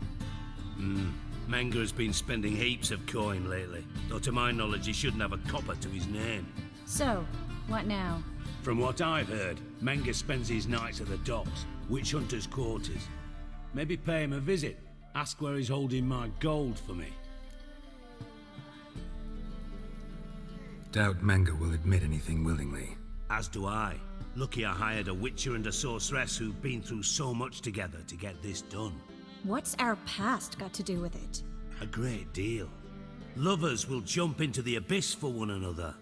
Menga has been spending heaps of coin lately, though to my knowledge he shouldn't have a copper to his name. So, what now? From what I've heard, Menga spends his nights at the docks, witch hunters' quarters. Maybe pay him a visit, ask where he's holding my gold for me. Doubt Menga will admit anything willingly. As do I. Lucky I hired a witcher and a sorceress who've been through so much together to get this done. What's our past got to do with it? A great deal. Lovers will jump into the abyss for one another.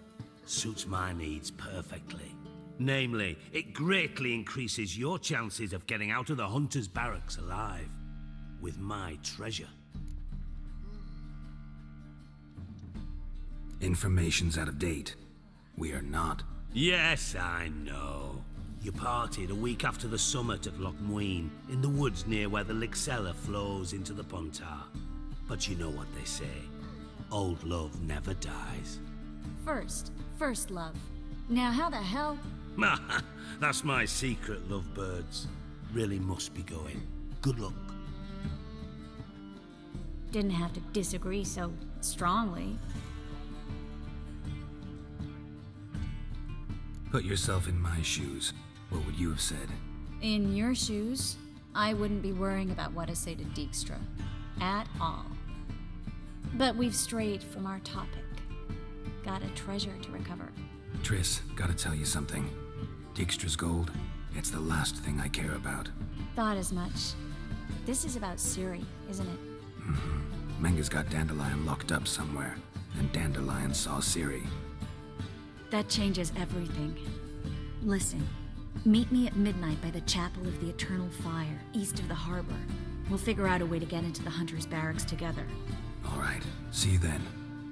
Suits my needs perfectly. Namely, it greatly increases your chances of getting out of the hunter's barracks alive. With my treasure. Information's out of date. We are not. Yes, I know. You partied a week after the summit at Loch Muin, in the woods near where the Lixella flows into the Pontar. But you know what they say. Old love never dies. First love. Now how the hell? That's my secret, lovebirds. Really must be going. Good luck. Didn't have to disagree so strongly. Put yourself in my shoes. What would you have said? In your shoes, I wouldn't be worrying about what I say to Dijkstra. At all. But we've strayed from our topic. Got a treasure to recover. Triss, gotta tell you something. Dijkstra's gold, it's the last thing I care about. Thought as much. This is about Ciri, isn't it? Menga's got Dandelion locked up somewhere, and Dandelion saw Ciri. That changes everything. Listen, meet me at midnight by the Chapel of the Eternal Fire, east of the harbor. We'll figure out a way to get into the Hunter's Barracks together. All right, see you then,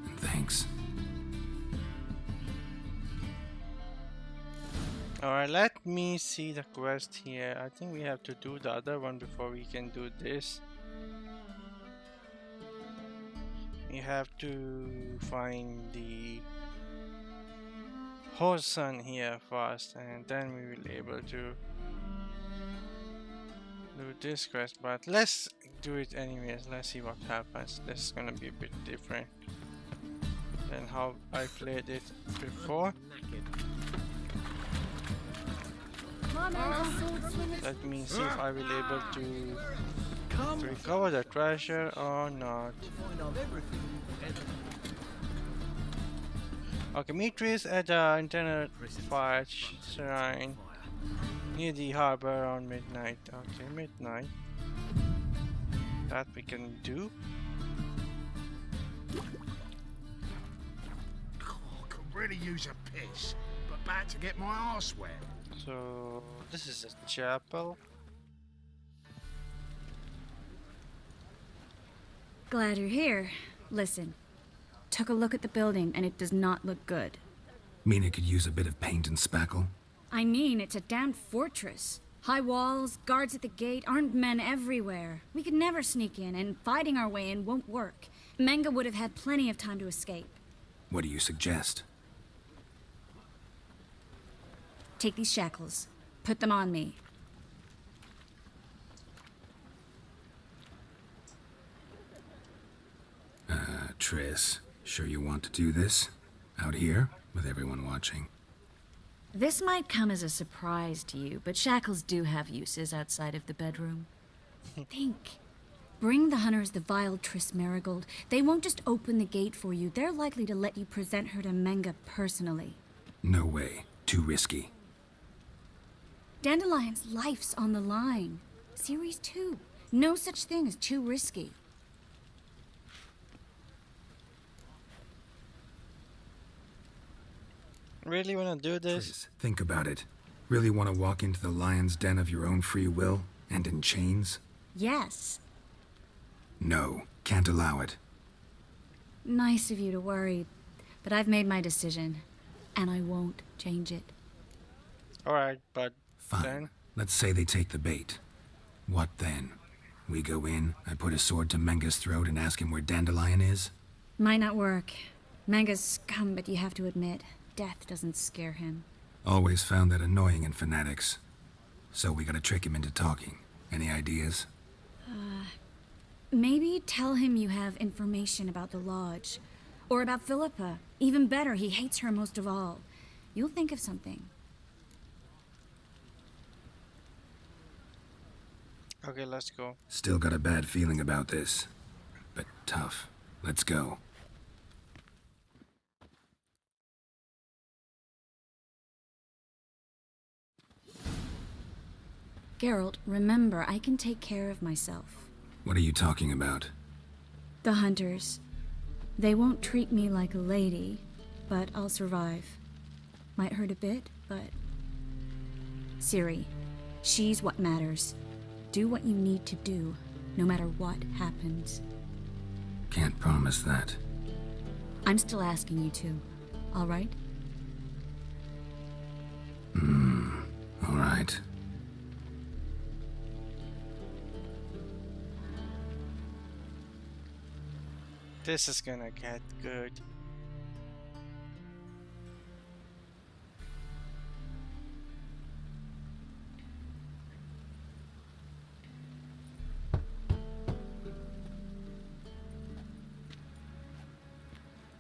and thanks. Alright, let me see the quest here. I think we have to do the other one before we can do this. We have to find the Whoreson here first, and then we will be able to do this quest, but let's do it anyways. Let's see what happens. This is gonna be a bit different than how I played it before. Let me see if I will be able to recover the treasure or not. Okay, meet Triss at the internal fire shrine near the harbor around midnight. Okay, midnight. That we can do. Could really use a piss, but bad to get my arse wet. So this is a chapel. Glad you're here. Listen, took a look at the building and it does not look good. Mean it could use a bit of paint and spackle? I mean, it's a damn fortress. High walls, guards at the gate, armed men everywhere. We could never sneak in, and fighting our way in won't work. Menga would have had plenty of time to escape. What do you suggest? Take these shackles. Put them on me. Triss, sure you want to do this? Out here, with everyone watching? This might come as a surprise to you, but shackles do have uses outside of the bedroom. Think. Bring the hunters the vile Triss Marigold. They won't just open the gate for you. They're likely to let you present her to Menga personally. No way. Too risky. Dandelion's life's on the line. Series 2. No such thing as too risky. Really wanna do this? Triss, think about it. Really want to walk into the lion's den of your own free will? And in chains? Yes. No. Can't allow it. Nice of you to worry, but I've made my decision, and I won't change it. Alright, but Fine. then... Let's say they take the bait. What then? We go in, I put a sword to Menga's throat and ask him where Dandelion is? Might not work. Manga's scum, but you have to admit, death doesn't scare him. Always found that annoying in fanatics. So we gotta trick him into talking. Any ideas? Maybe tell him you have information about the Lodge. Or about Philippa. Even better, he hates her most of all. You'll think of something. Okay, let's go. Still got a bad feeling about this. But tough. Let's go. Geralt, remember, I can take care of myself. What are you talking about? The hunters. They won't treat me like a lady, but I'll survive. Might hurt a bit, but... Ciri, she's what matters. Do what you need to do, no matter what happens. Can't promise that. I'm still asking you to, all right? All right. This is gonna get good.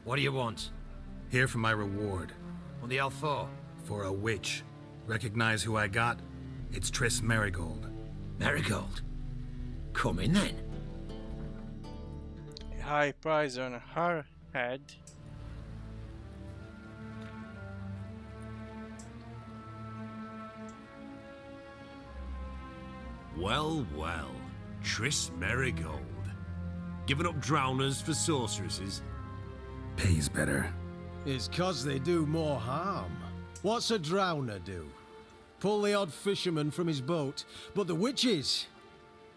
What do you want? Here for my reward. What the hell for? For a witch. Recognize who I got? It's Triss Marigold. Marigold? Come in then. A high price on her head. Well, well. Triss Marigold. Giving up drowners for sorceresses? Pays better. It's 'cause they do more harm. What's a drowner do? Pull the odd fisherman from his boat. But the witches,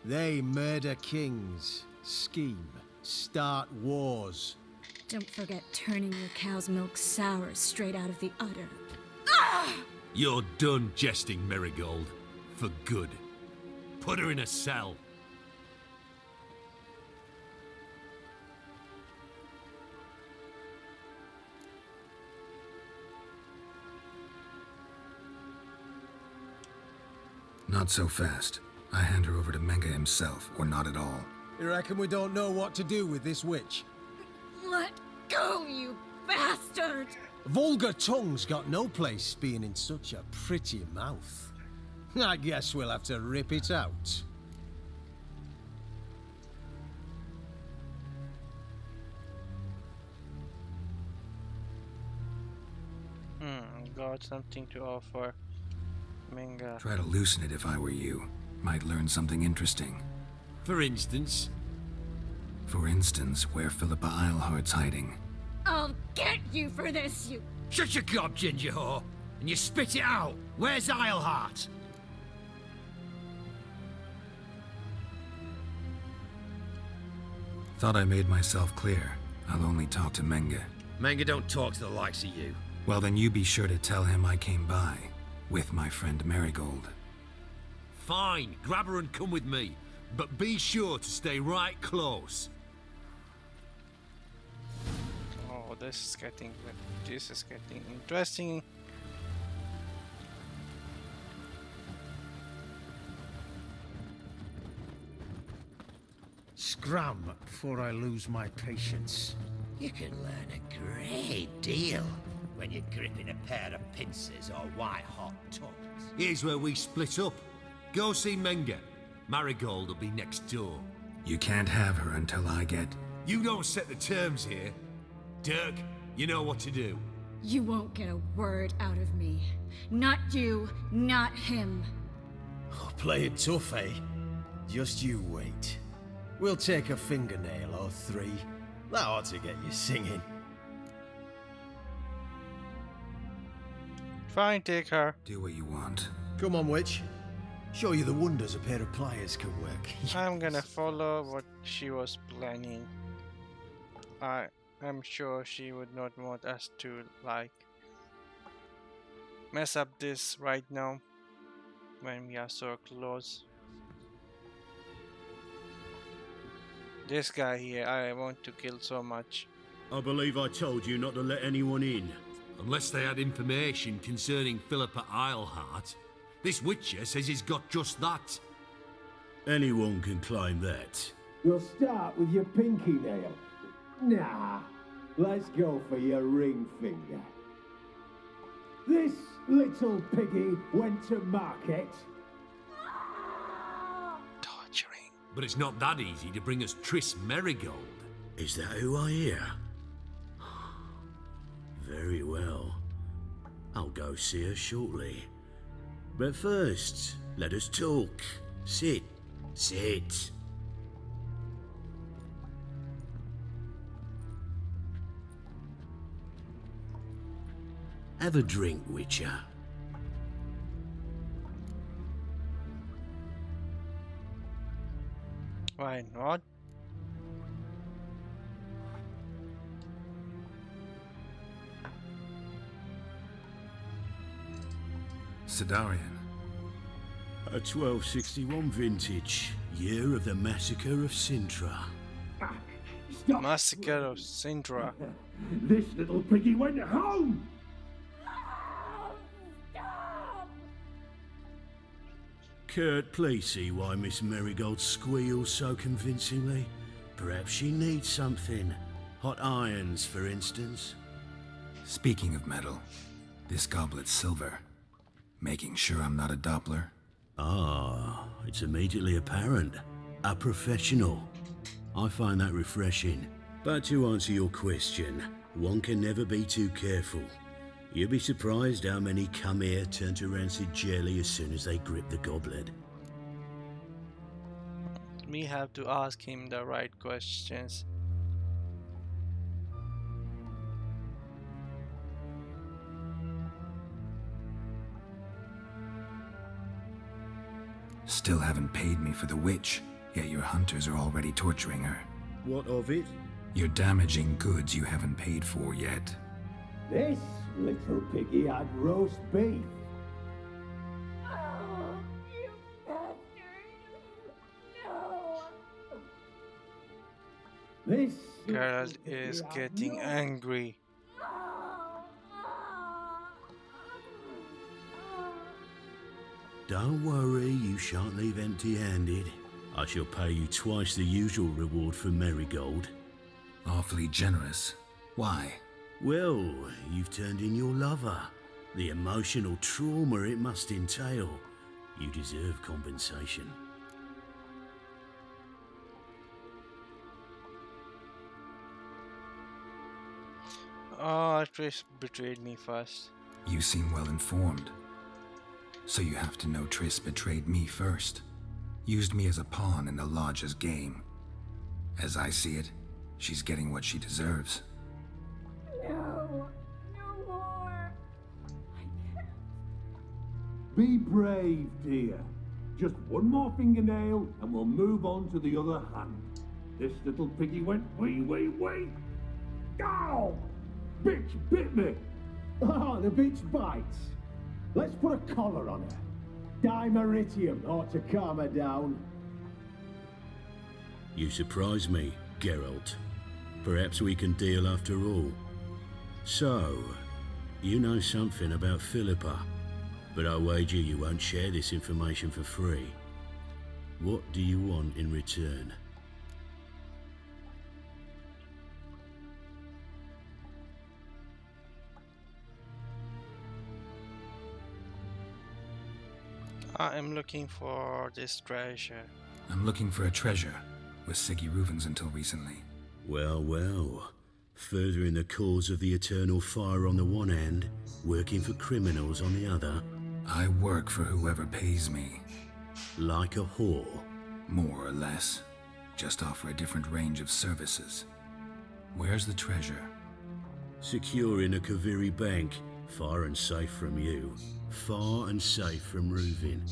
they murder kings, scheme, start wars. Don't forget turning your cow's milk sour straight out of the udder. You're done jesting, Marigold. For good. Put her in a cell. Not so fast. I hand her over to Menga himself, or not at all. You reckon we don't know what to do with this witch? Let go, you bastard! Vulgar tongue's got no place being in such a pretty mouth. I guess we'll have to rip it out. Got something to offer. Menga. Try to loosen it if I were you. Might learn something interesting. For instance? For instance, where Philippa Eilhart's hiding. I'll get you for this, you... Shut your gob, ginger whore, and you spit it out. Where's Eilhart? Thought I made myself clear. I'll only talk to Menga. Menga don't talk to the likes of you. Well, then you be sure to tell him I came by. With my friend Marigold. Fine, grab her and come with me. But be sure to stay right close. Oh, this is getting interesting. Scram before I lose my patience. You can learn a great deal when you're gripping a pair of pincers or white-hot tongues. Here's where we split up. Go see Menga. Marigold will be next door. You can't have her until I get... You don't set the terms here. Dirk, you know what to do. You won't get a word out of me. Not you, not him. Oh, play it tough, eh? Just you wait. We'll take a fingernail or three. That ought to get you singing. Fine, take her. Do what you want. Come on, witch. Show you the wonders a pair of pliers can work. I'm gonna follow what she was planning. I'm sure she would not want us to, like, mess up this right now when we are so close. This guy here, I want to kill so much. I believe I told you not to let anyone in. Unless they had information concerning Philippa Eilhart. This witcher says he's got just that. Anyone can claim that. You'll start with your pinky nail. Nah, let's go for your ring finger. This little piggy went to market. Torturing. But it's not that easy to bring us Triss Merigold. Is that who I hear? Very well. I'll go see her shortly. But first, let us talk. Sit. Sit. Have a drink, Witcher. Why not? Sidarian. A 1261 vintage, year of the massacre of Sintra. Massacre of Sintra. This little piggy went home! Kurt, please see why Miss Merigold squeals so convincingly. Perhaps she needs something. Hot irons, for instance. Speaking of metal, this goblet's silver. Making sure I'm not a Doppler. Ah, it's immediately apparent. A professional. I find that refreshing. But to answer your question, one can never be too careful. You'll be surprised how many come here turn to rancid jelly as soon as they grip the goblet. We have to ask him the right questions. Still haven't paid me for the witch, yet your hunters are already torturing her. What of it? You're damaging goods you haven't paid for yet. This little piggy had roast beef. Oh, you bastard! No! This Geralt is getting angry. Don't worry, you shan't leave empty-handed. I shall pay you twice the usual reward for Merigold. Awfully generous. Why? Well, you've turned in your lover. The emotional trauma it must entail. You deserve compensation. Oh, Triss betrayed me first. You seem well informed. So you have to know Triss betrayed me first. Used me as a pawn in the Lodge's game. As I see it, she's getting what she deserves. No! No more! Be brave, dear. Just one more fingernail and we'll move on to the other hand. This little piggy went wee. Ow! Bitch bit me! Oh, the bitch bites. Let's put a collar on her. Dimeritium ought to calm her down. You surprise me, Geralt. Perhaps we can deal after all. So, you know something about Philippa, but I wager you won't share this information for free. What do you want in return? I am looking for this treasure. I'm looking for a treasure. Was Siggy Reuven's until recently. Well, well. Furthering the cause of the eternal fire on the one hand, working for criminals on the other. I work for whoever pays me. Like a whore? More or less. Just offer a different range of services. Where's the treasure? Secure in a Kaviri bank. Far and safe from you. Far and safe from Reuven.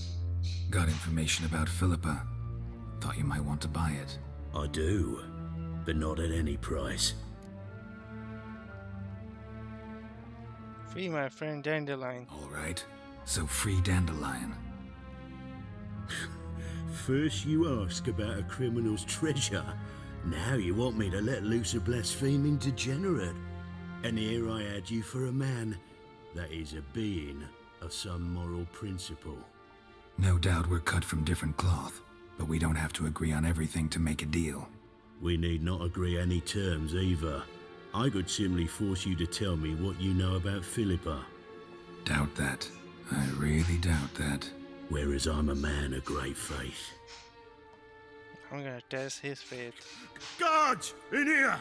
Got information about Philippa. Thought you might want to buy it. I do, but not at any price. Free my friend Dandelion. All right. So free Dandelion. First you ask about a criminal's treasure. Now you want me to let loose a blaspheming degenerate. And here I had you for a man. That is a being of some moral principle. No doubt we're cut from different cloth, but we don't have to agree on everything to make a deal. We need not agree any terms either. I could simply force you to tell me what you know about Philippa. Doubt that. I really doubt that. Whereas I'm a man of great faith. I'm gonna test his faith. Guards! In here!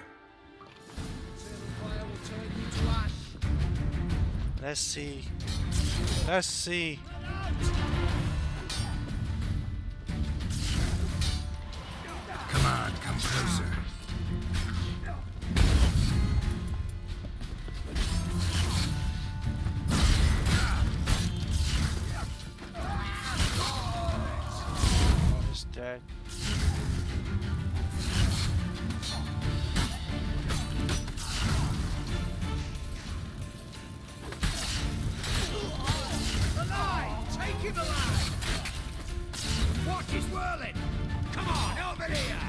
Let's see. Let's see. Come on, come closer. Oh, he's dead. Alive! Take him alive! Watch his whirling! Come on, over here!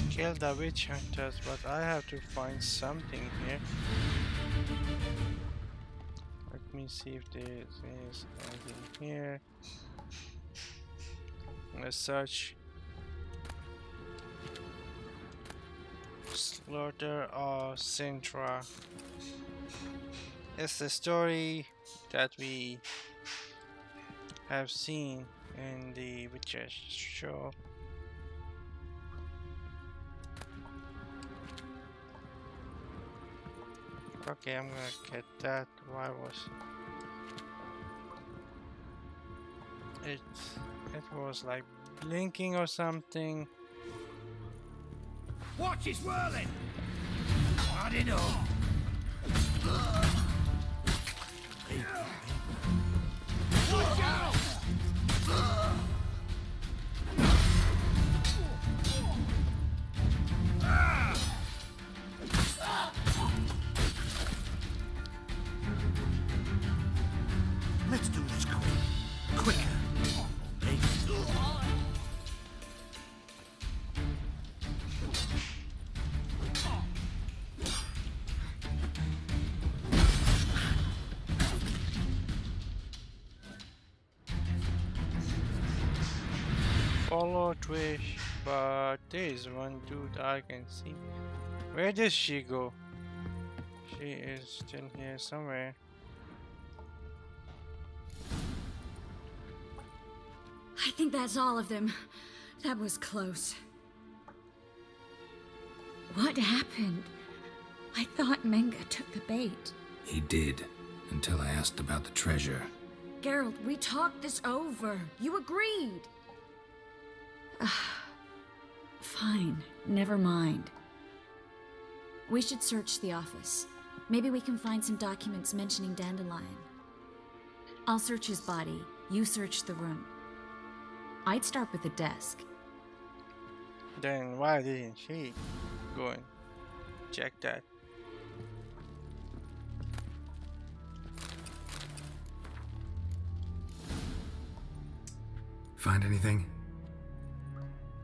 Kill the witch hunters, but I have to find something here. Let me see if there is anything here. Let's search. Slaughter of Sintra. It's the story that we have seen in the Witcher show. Okay, I'm gonna get that. Why was it? It was like blinking or something. Watch his whirling! I don't know. Watch out! Let's do this quicker. Follow Trish, but there is one dude I can see. Where does she go? She is still here somewhere. I think that's all of them. That was close. What happened? I thought Menga took the bait. He did, until I asked about the treasure. Geralt, we talked this over. You agreed. Fine, never mind. We should search the office. Maybe we can find some documents mentioning Dandelion. I'll search his body. You search the room. I'd start with the desk. Then why didn't she go and check that? Find anything?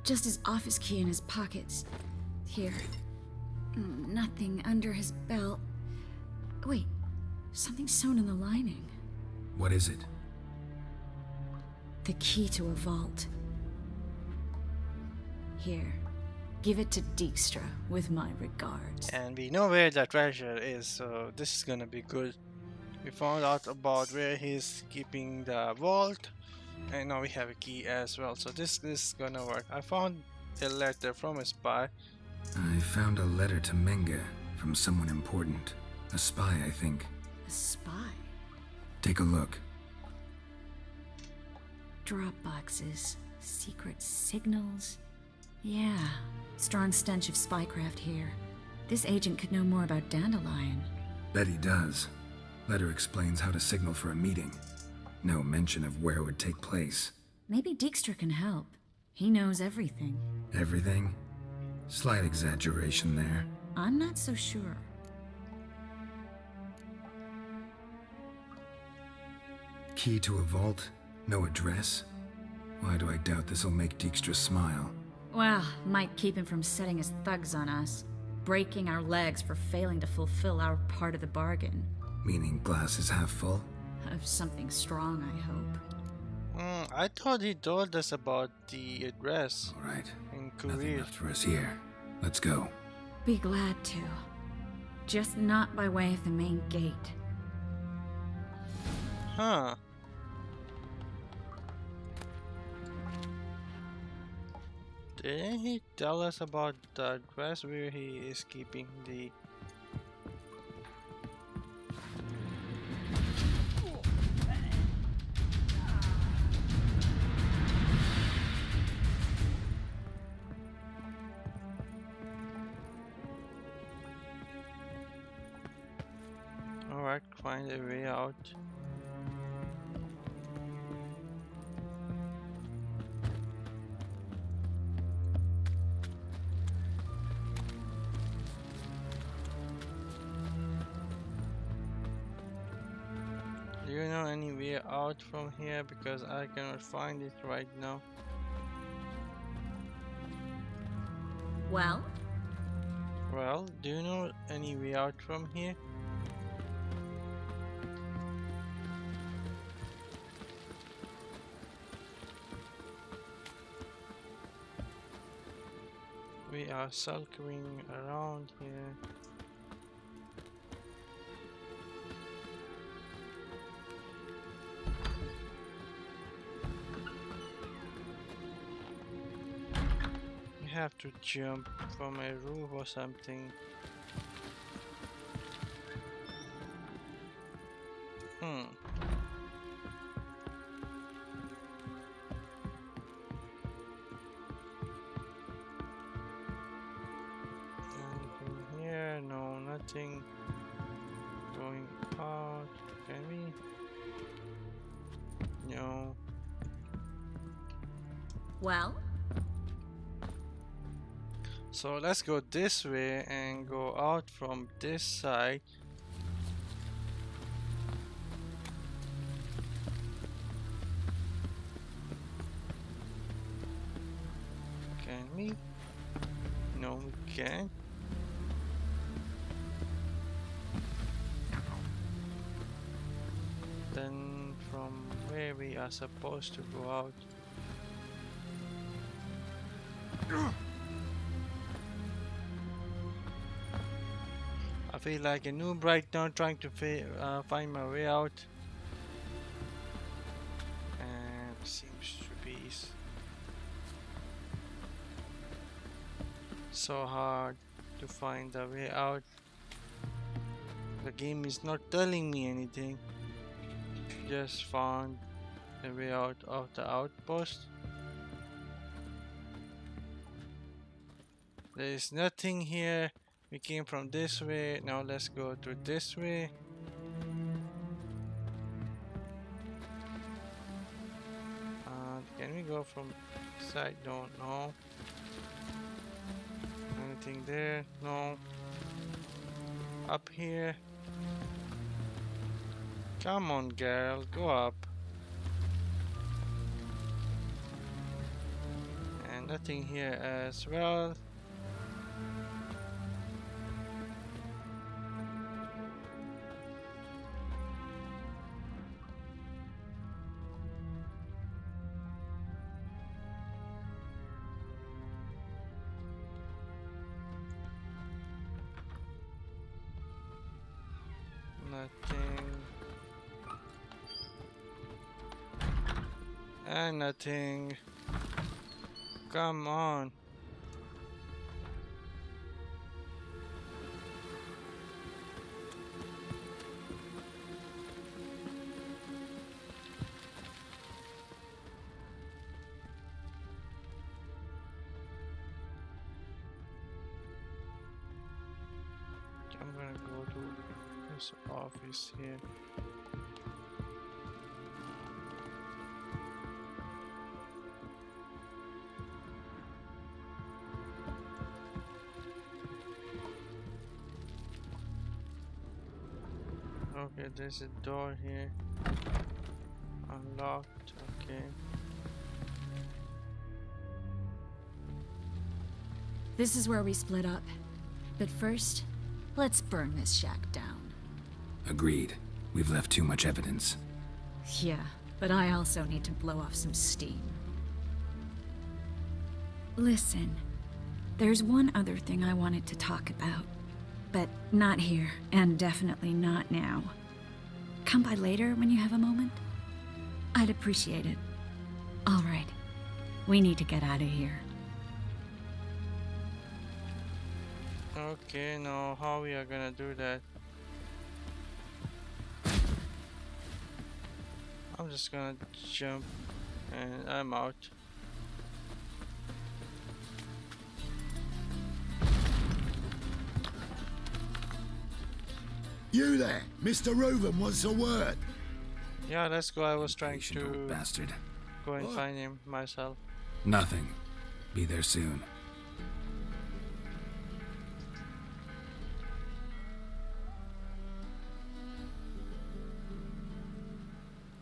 Just his office key in his pockets. Here. Nothing under his belt. Wait, something sewn in the lining. What is it? The key to a vault. Here, give it to Dijkstra with my regards. And we know where the treasure is, so this is gonna be good. We found out about where he's keeping the vault, and now we have a key as well, so this is gonna work. I found a letter from a spy. I found a letter to Menga from someone important. A spy, I think. A spy? Take a look. Drop boxes, secret signals. Yeah, strong stench of spycraft here. This agent could know more about Dandelion. Bet he does. Letter explains how to signal for a meeting. No mention of where it would take place. Maybe Dijkstra can help. He knows everything. Everything? Slight exaggeration there. I'm not so sure. Key to a vault? No address? Why do I doubt this'll make Dijkstra smile? Well, might keep him from setting his thugs on us. Breaking our legs for failing to fulfill our part of the bargain. Meaning glass is half full? Of something strong, I hope. I thought he told us about the address. Alright. In Nothing Korea. left for us here. Let's go. Be glad to. Just not by way of the main gate. Huh. Didn't he tell us about the address where he is keeping the... Alright, find a way out. Do you know any way out from here? Because I cannot find it right now. Well? Well, do you know any way out from here? We are circling around here. We have to jump from a roof or something. Anything here? No, nothing. Going out. Can we? No. Well? So let's go this way and go out from this side. Can we? No, we can't. Then from where we are supposed to go out? I feel like a noob right now trying to find my way out. And seems to be so hard to find the way out. The game is not telling me anything. Just found the way out of the outpost. There is nothing here. We came from this way. Now let's go to this way. Can we go from side? Don't know. Anything there? No. Up here. Come on, Geralt, go up. And nothing here as well. Nothing. And nothing. Come on. I'm gonna go to this office here. Okay, there's a door here. Unlocked, okay. This is where we split up. But first, let's burn this shack down. Agreed. We've left too much evidence. Yeah, but I also need to blow off some steam. Listen, there's one other thing I wanted to talk about. But not here, and definitely not now. Come by later when you have a moment? I'd appreciate it. All right. We need to get out of here. Okay, now how we are gonna do that? I'm just gonna jump and I'm out. You there, Mr. Reuven wants a word. Yeah, let's go. I was trying to Old bastard. go and find him myself. Nothing. Be there soon.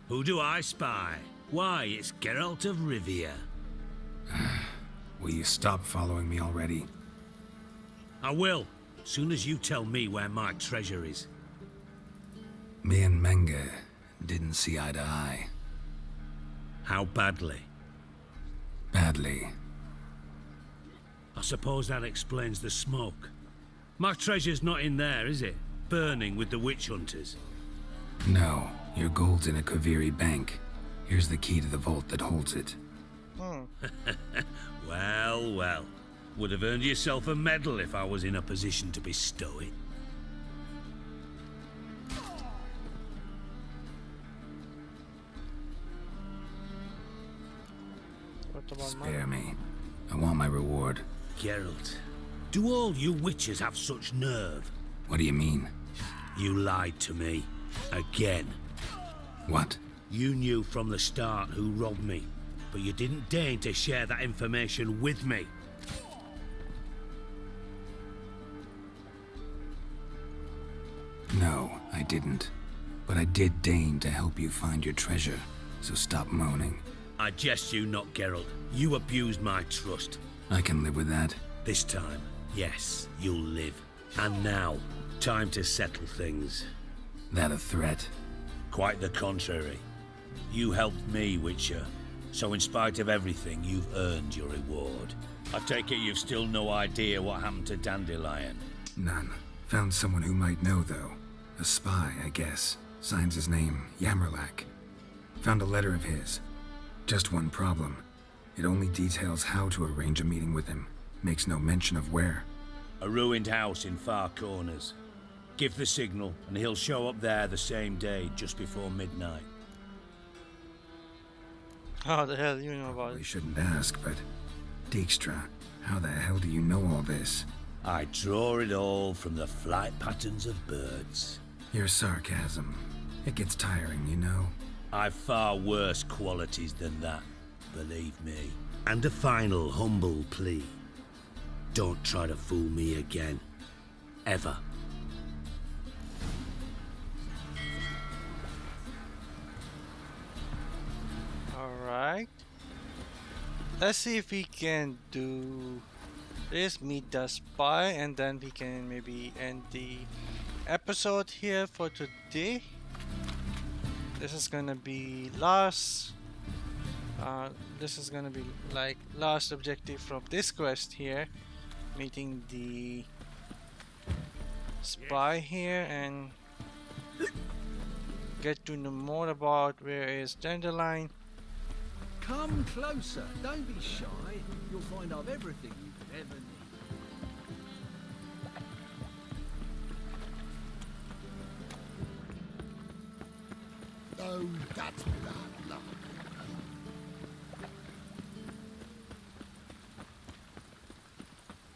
Who do I spy? Why, it's Geralt of Rivia. Will you stop following me already? I will, soon as you tell me where my treasure is. Me and Menge didn't see eye to eye. How badly? Badly. I suppose that explains the smoke. My treasure's not in there, is it? Burning with the witch hunters. No, your gold's in a Kaviri bank. Here's the key to the vault that holds it. Well, well. Would have earned yourself a medal if I was in a position to bestow it. Spare me. I want my reward. Geralt, do all you witches have such nerve? What do you mean? You lied to me. Again. What? You knew from the start who robbed me, but you didn't deign to share that information with me. No, I didn't. But I did deign to help you find your treasure, so stop moaning. I jest you not, Geralt. You abused my trust. I can live with that. This time, yes, you'll live. And now, time to settle things. That a threat? Quite the contrary. You helped me, Witcher. So in spite of everything, you've earned your reward. I take it you've still no idea what happened to Dandelion? None. Found someone who might know, though. A spy, I guess. Signs his name, Yammerlak. Found a letter of his. Just one problem. It only details how to arrange a meeting with him. Makes no mention of where. A ruined house in Far Corners. Give the signal, and he'll show up there the same day, just before midnight. How the hell do you know about Probably it? shouldn't ask, but... Dijkstra, how the hell do you know all this? I draw it all from the flight patterns of birds. Your sarcasm. It gets tiring, you know. I've far worse qualities than that, believe me. And a final humble plea. Don't try to fool me again. Ever. Alright. Let's see if we can do this, meet the spy, and then we can maybe end the episode here for today. This is gonna be last. This is gonna be like last objective from this quest here, meeting the spy here, and get to know more about where is Dandelion. Come closer. Don't be shy. You'll find I've everything you could ever need. Oh, that's bad luck.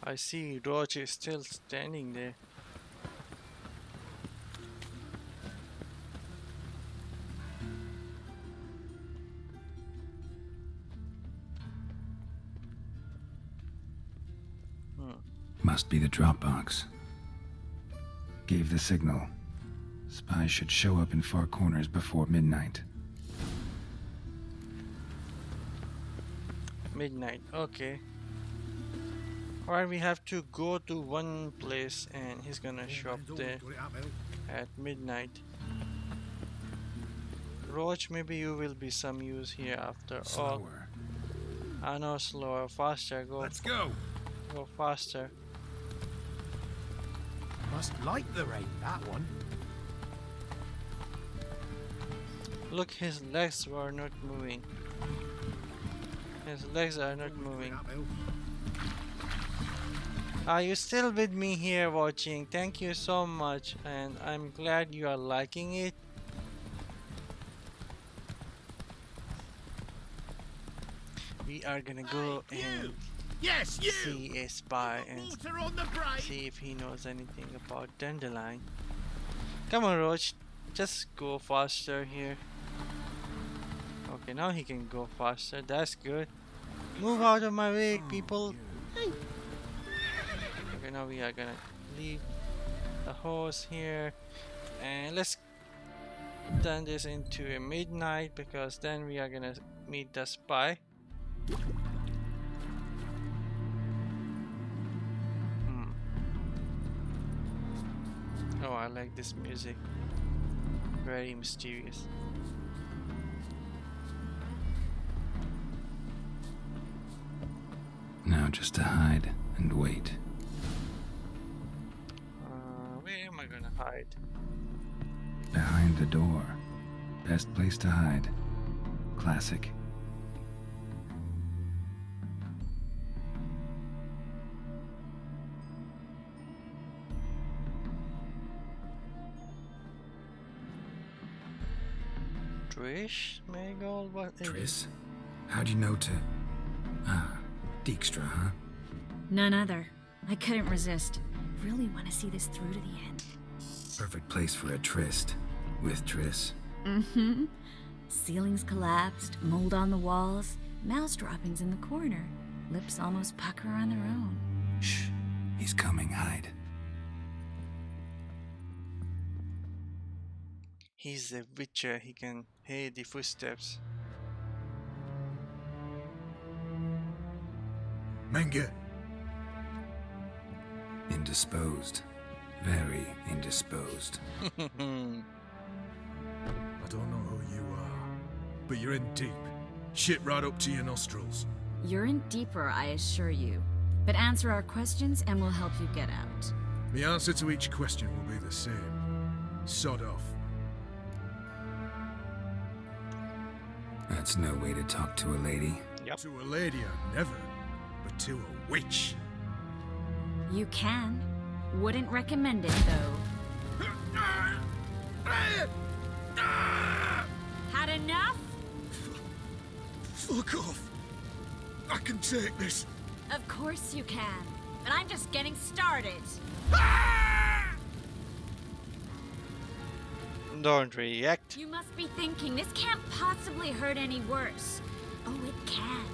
I see Roach is still standing there. Must be the Dropbox. Gave the signal. Spies should show up in far corners before midnight. Midnight, okay. Alright, we have to go to one place and he's gonna show up there at midnight. Roach, maybe you will be some use here after all. Slower. I know, slower, faster, go. Let's go. Go faster. Must like the rain, that one. Look, his legs were not moving. His legs are not moving. Are you still with me here watching? Thank you so much, and I'm glad you are liking it. We are gonna go and see a spy and see if he knows anything about Dandelion. Come on, Roach, just go faster here. Okay, now he can go faster. That's good. Move out of my way, people. Okay, now we are gonna leave the horse here, and let's turn this into a midnight because then we are gonna meet the spy. Oh, I like this music. Very mysterious. Now just to hide and wait. Where am I gonna hide? Behind the door. Best place to hide. Classic. Trish? Marigold? What is Triss? How'd you know to... Ah, Dijkstra, huh? None other. I couldn't resist. Really want to see this through to the end. Perfect place for a tryst. With Triss. Mm-hmm. Ceilings collapsed, mold on the walls, mouse droppings in the corner. Lips almost pucker on their own. Shh. He's coming, hide. He's a witcher, he can hear the footsteps. Menge. Indisposed. Very indisposed. I don't know who you are, but you're in deep. Shit right up to your nostrils. You're in deeper, I assure you. But answer our questions and we'll help you get out. The answer to each question will be the same. Sod off. That's no way to talk to a lady. Yep. To a lady, I'd never. But to a witch. You can. Wouldn't recommend it, though. Had enough? Fuck off. I can take this. Of course you can. But I'm just getting started. Don't react. You must be thinking, this can't possibly hurt any worse. Oh, it can.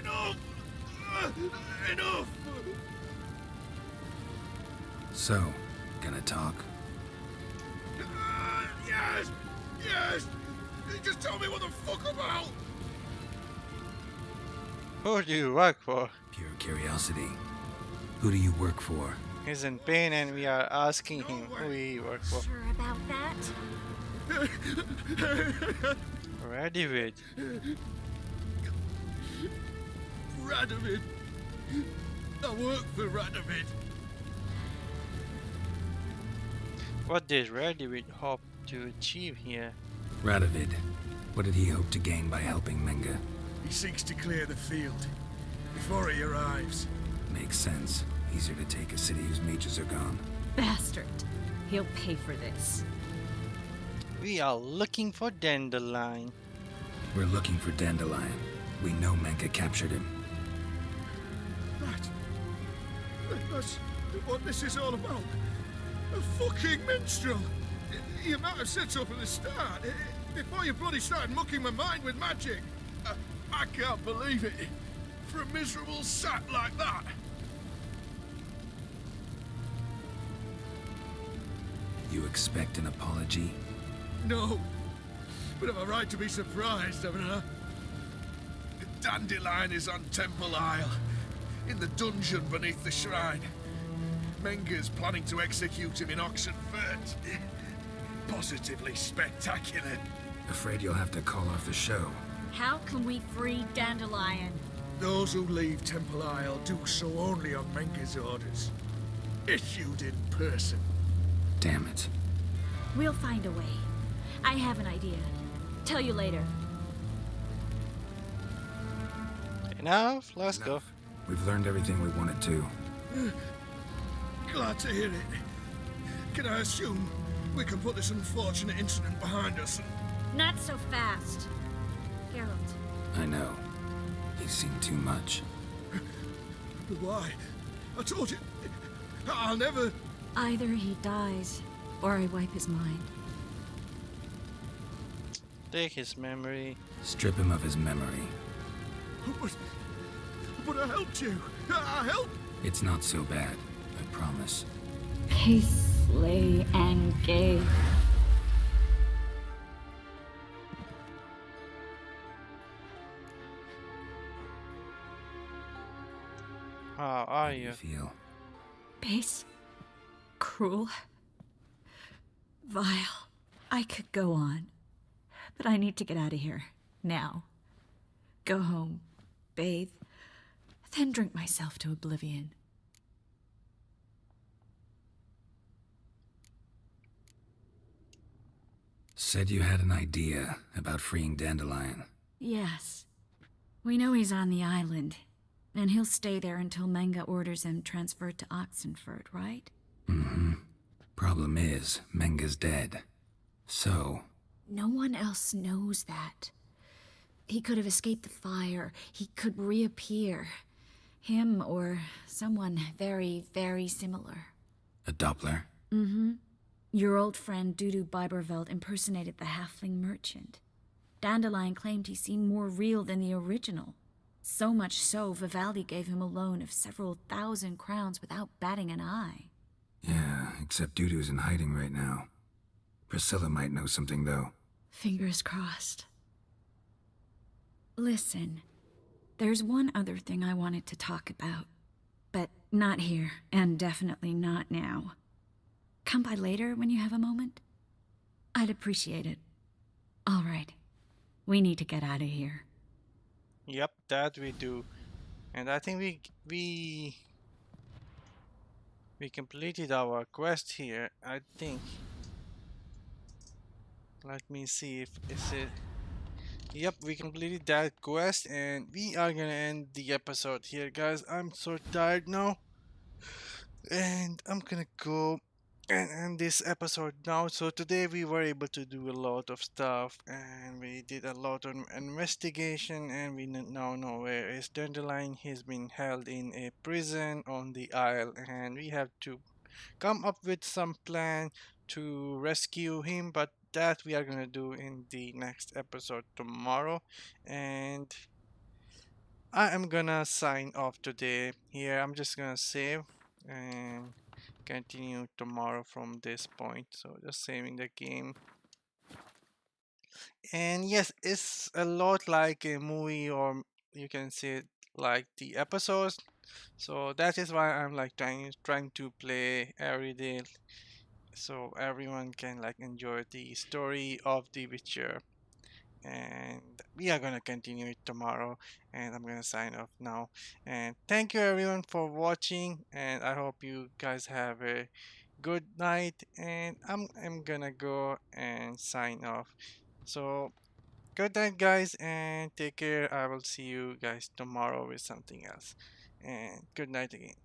Enough! Enough! So, gonna talk? Yes! Yes! Just tell me what the fuck about! Who do you work for? Pure curiosity. Who do you work for? He's in pain and we are asking him who he works for. Sure about that? Radovid. Radovid! I work for Radovid. What did Radovid hope to achieve here? Radovid, what did he hope to gain by helping Menga? He seeks to clear the field before he arrives. Makes sense. Easier to take a city whose mages are gone. Bastard. He'll pay for this. We are looking for Dandelion. We're looking for Dandelion. We know Menga captured him. That's what this is all about. A fucking minstrel! You might have said so from the start, before you bloody started mucking my mind with magic. I can't believe it. For a miserable sap like that. You expect an apology? No. But I've a right to be surprised, haven't I? Dandelion is on Temple Isle, in the dungeon beneath the shrine. Menga's planning to execute him in Oxenfurt. Positively spectacular. Afraid you'll have to call off the show. How can we free Dandelion? Those who leave Temple Isle do so only on Menga's orders. Issued in person. Damn it. We'll find a way. I have an idea. Tell you later. Enough, let's go. We've learned everything we wanted to. Glad to hear it. Can I assume we can put this unfortunate incident behind us? Not so fast. Geralt. I know. He's seen too much. But why? I told you, I'll never... Either he dies, or I wipe his mind. Take his memory. Strip him of his memory. But I helped you. I helped. It's not so bad, I promise. Paisley and Gay. How are you? Feel Base. Cruel. Vile. I could go on. But I need to get out of here. Now. Go home. Bathe. Then drink myself to oblivion. Said you had an idea about freeing Dandelion. Yes. We know he's on the island. And he'll stay there until Menga orders him transferred to Oxenfurt, right? Mm-hmm. Problem is, Menga's dead. So... No one else knows that. He could have escaped the fire. He could reappear. Him or someone very, very similar. A Doppler? Mm-hmm. Your old friend Dudu Biberveld impersonated the halfling merchant. Dandelion claimed he seemed more real than the original. So much so, Vivaldi gave him a loan of several thousand crowns without batting an eye. Yeah, except Dudu's in hiding right now. Priscilla might know something, though. Fingers crossed. Listen, there's one other thing I wanted to talk about. But not here, and definitely not now. Come by later when you have a moment? I'd appreciate it. All right. We need to get out of here. Yep, that we do. And I think we completed our quest here, I think. Let me see if it's it. Yep, we completed that quest and we are gonna end the episode here, guys. I'm so tired now. And I'm gonna go and end this episode now. So today we were able to do a lot of stuff and we did a lot of investigation and we now know where is Dandelion. He's been held in a prison on the isle and we have to come up with some plan to rescue him, but that we are gonna do in the next episode tomorrow. And I am gonna sign off today here. I'm just gonna save and continue tomorrow from this point. So just saving the game. And yes, it's a lot like a movie, or you can say it like the episodes. So that is why I'm like trying to play every day, so everyone can like enjoy the story of The Witcher. And we are gonna continue it tomorrow, and I'm gonna sign off now. And thank you everyone for watching, and I hope you guys have a good night, and I'm gonna go and sign off. So good night, guys, and take care. I will see you guys tomorrow with something else. And good night again.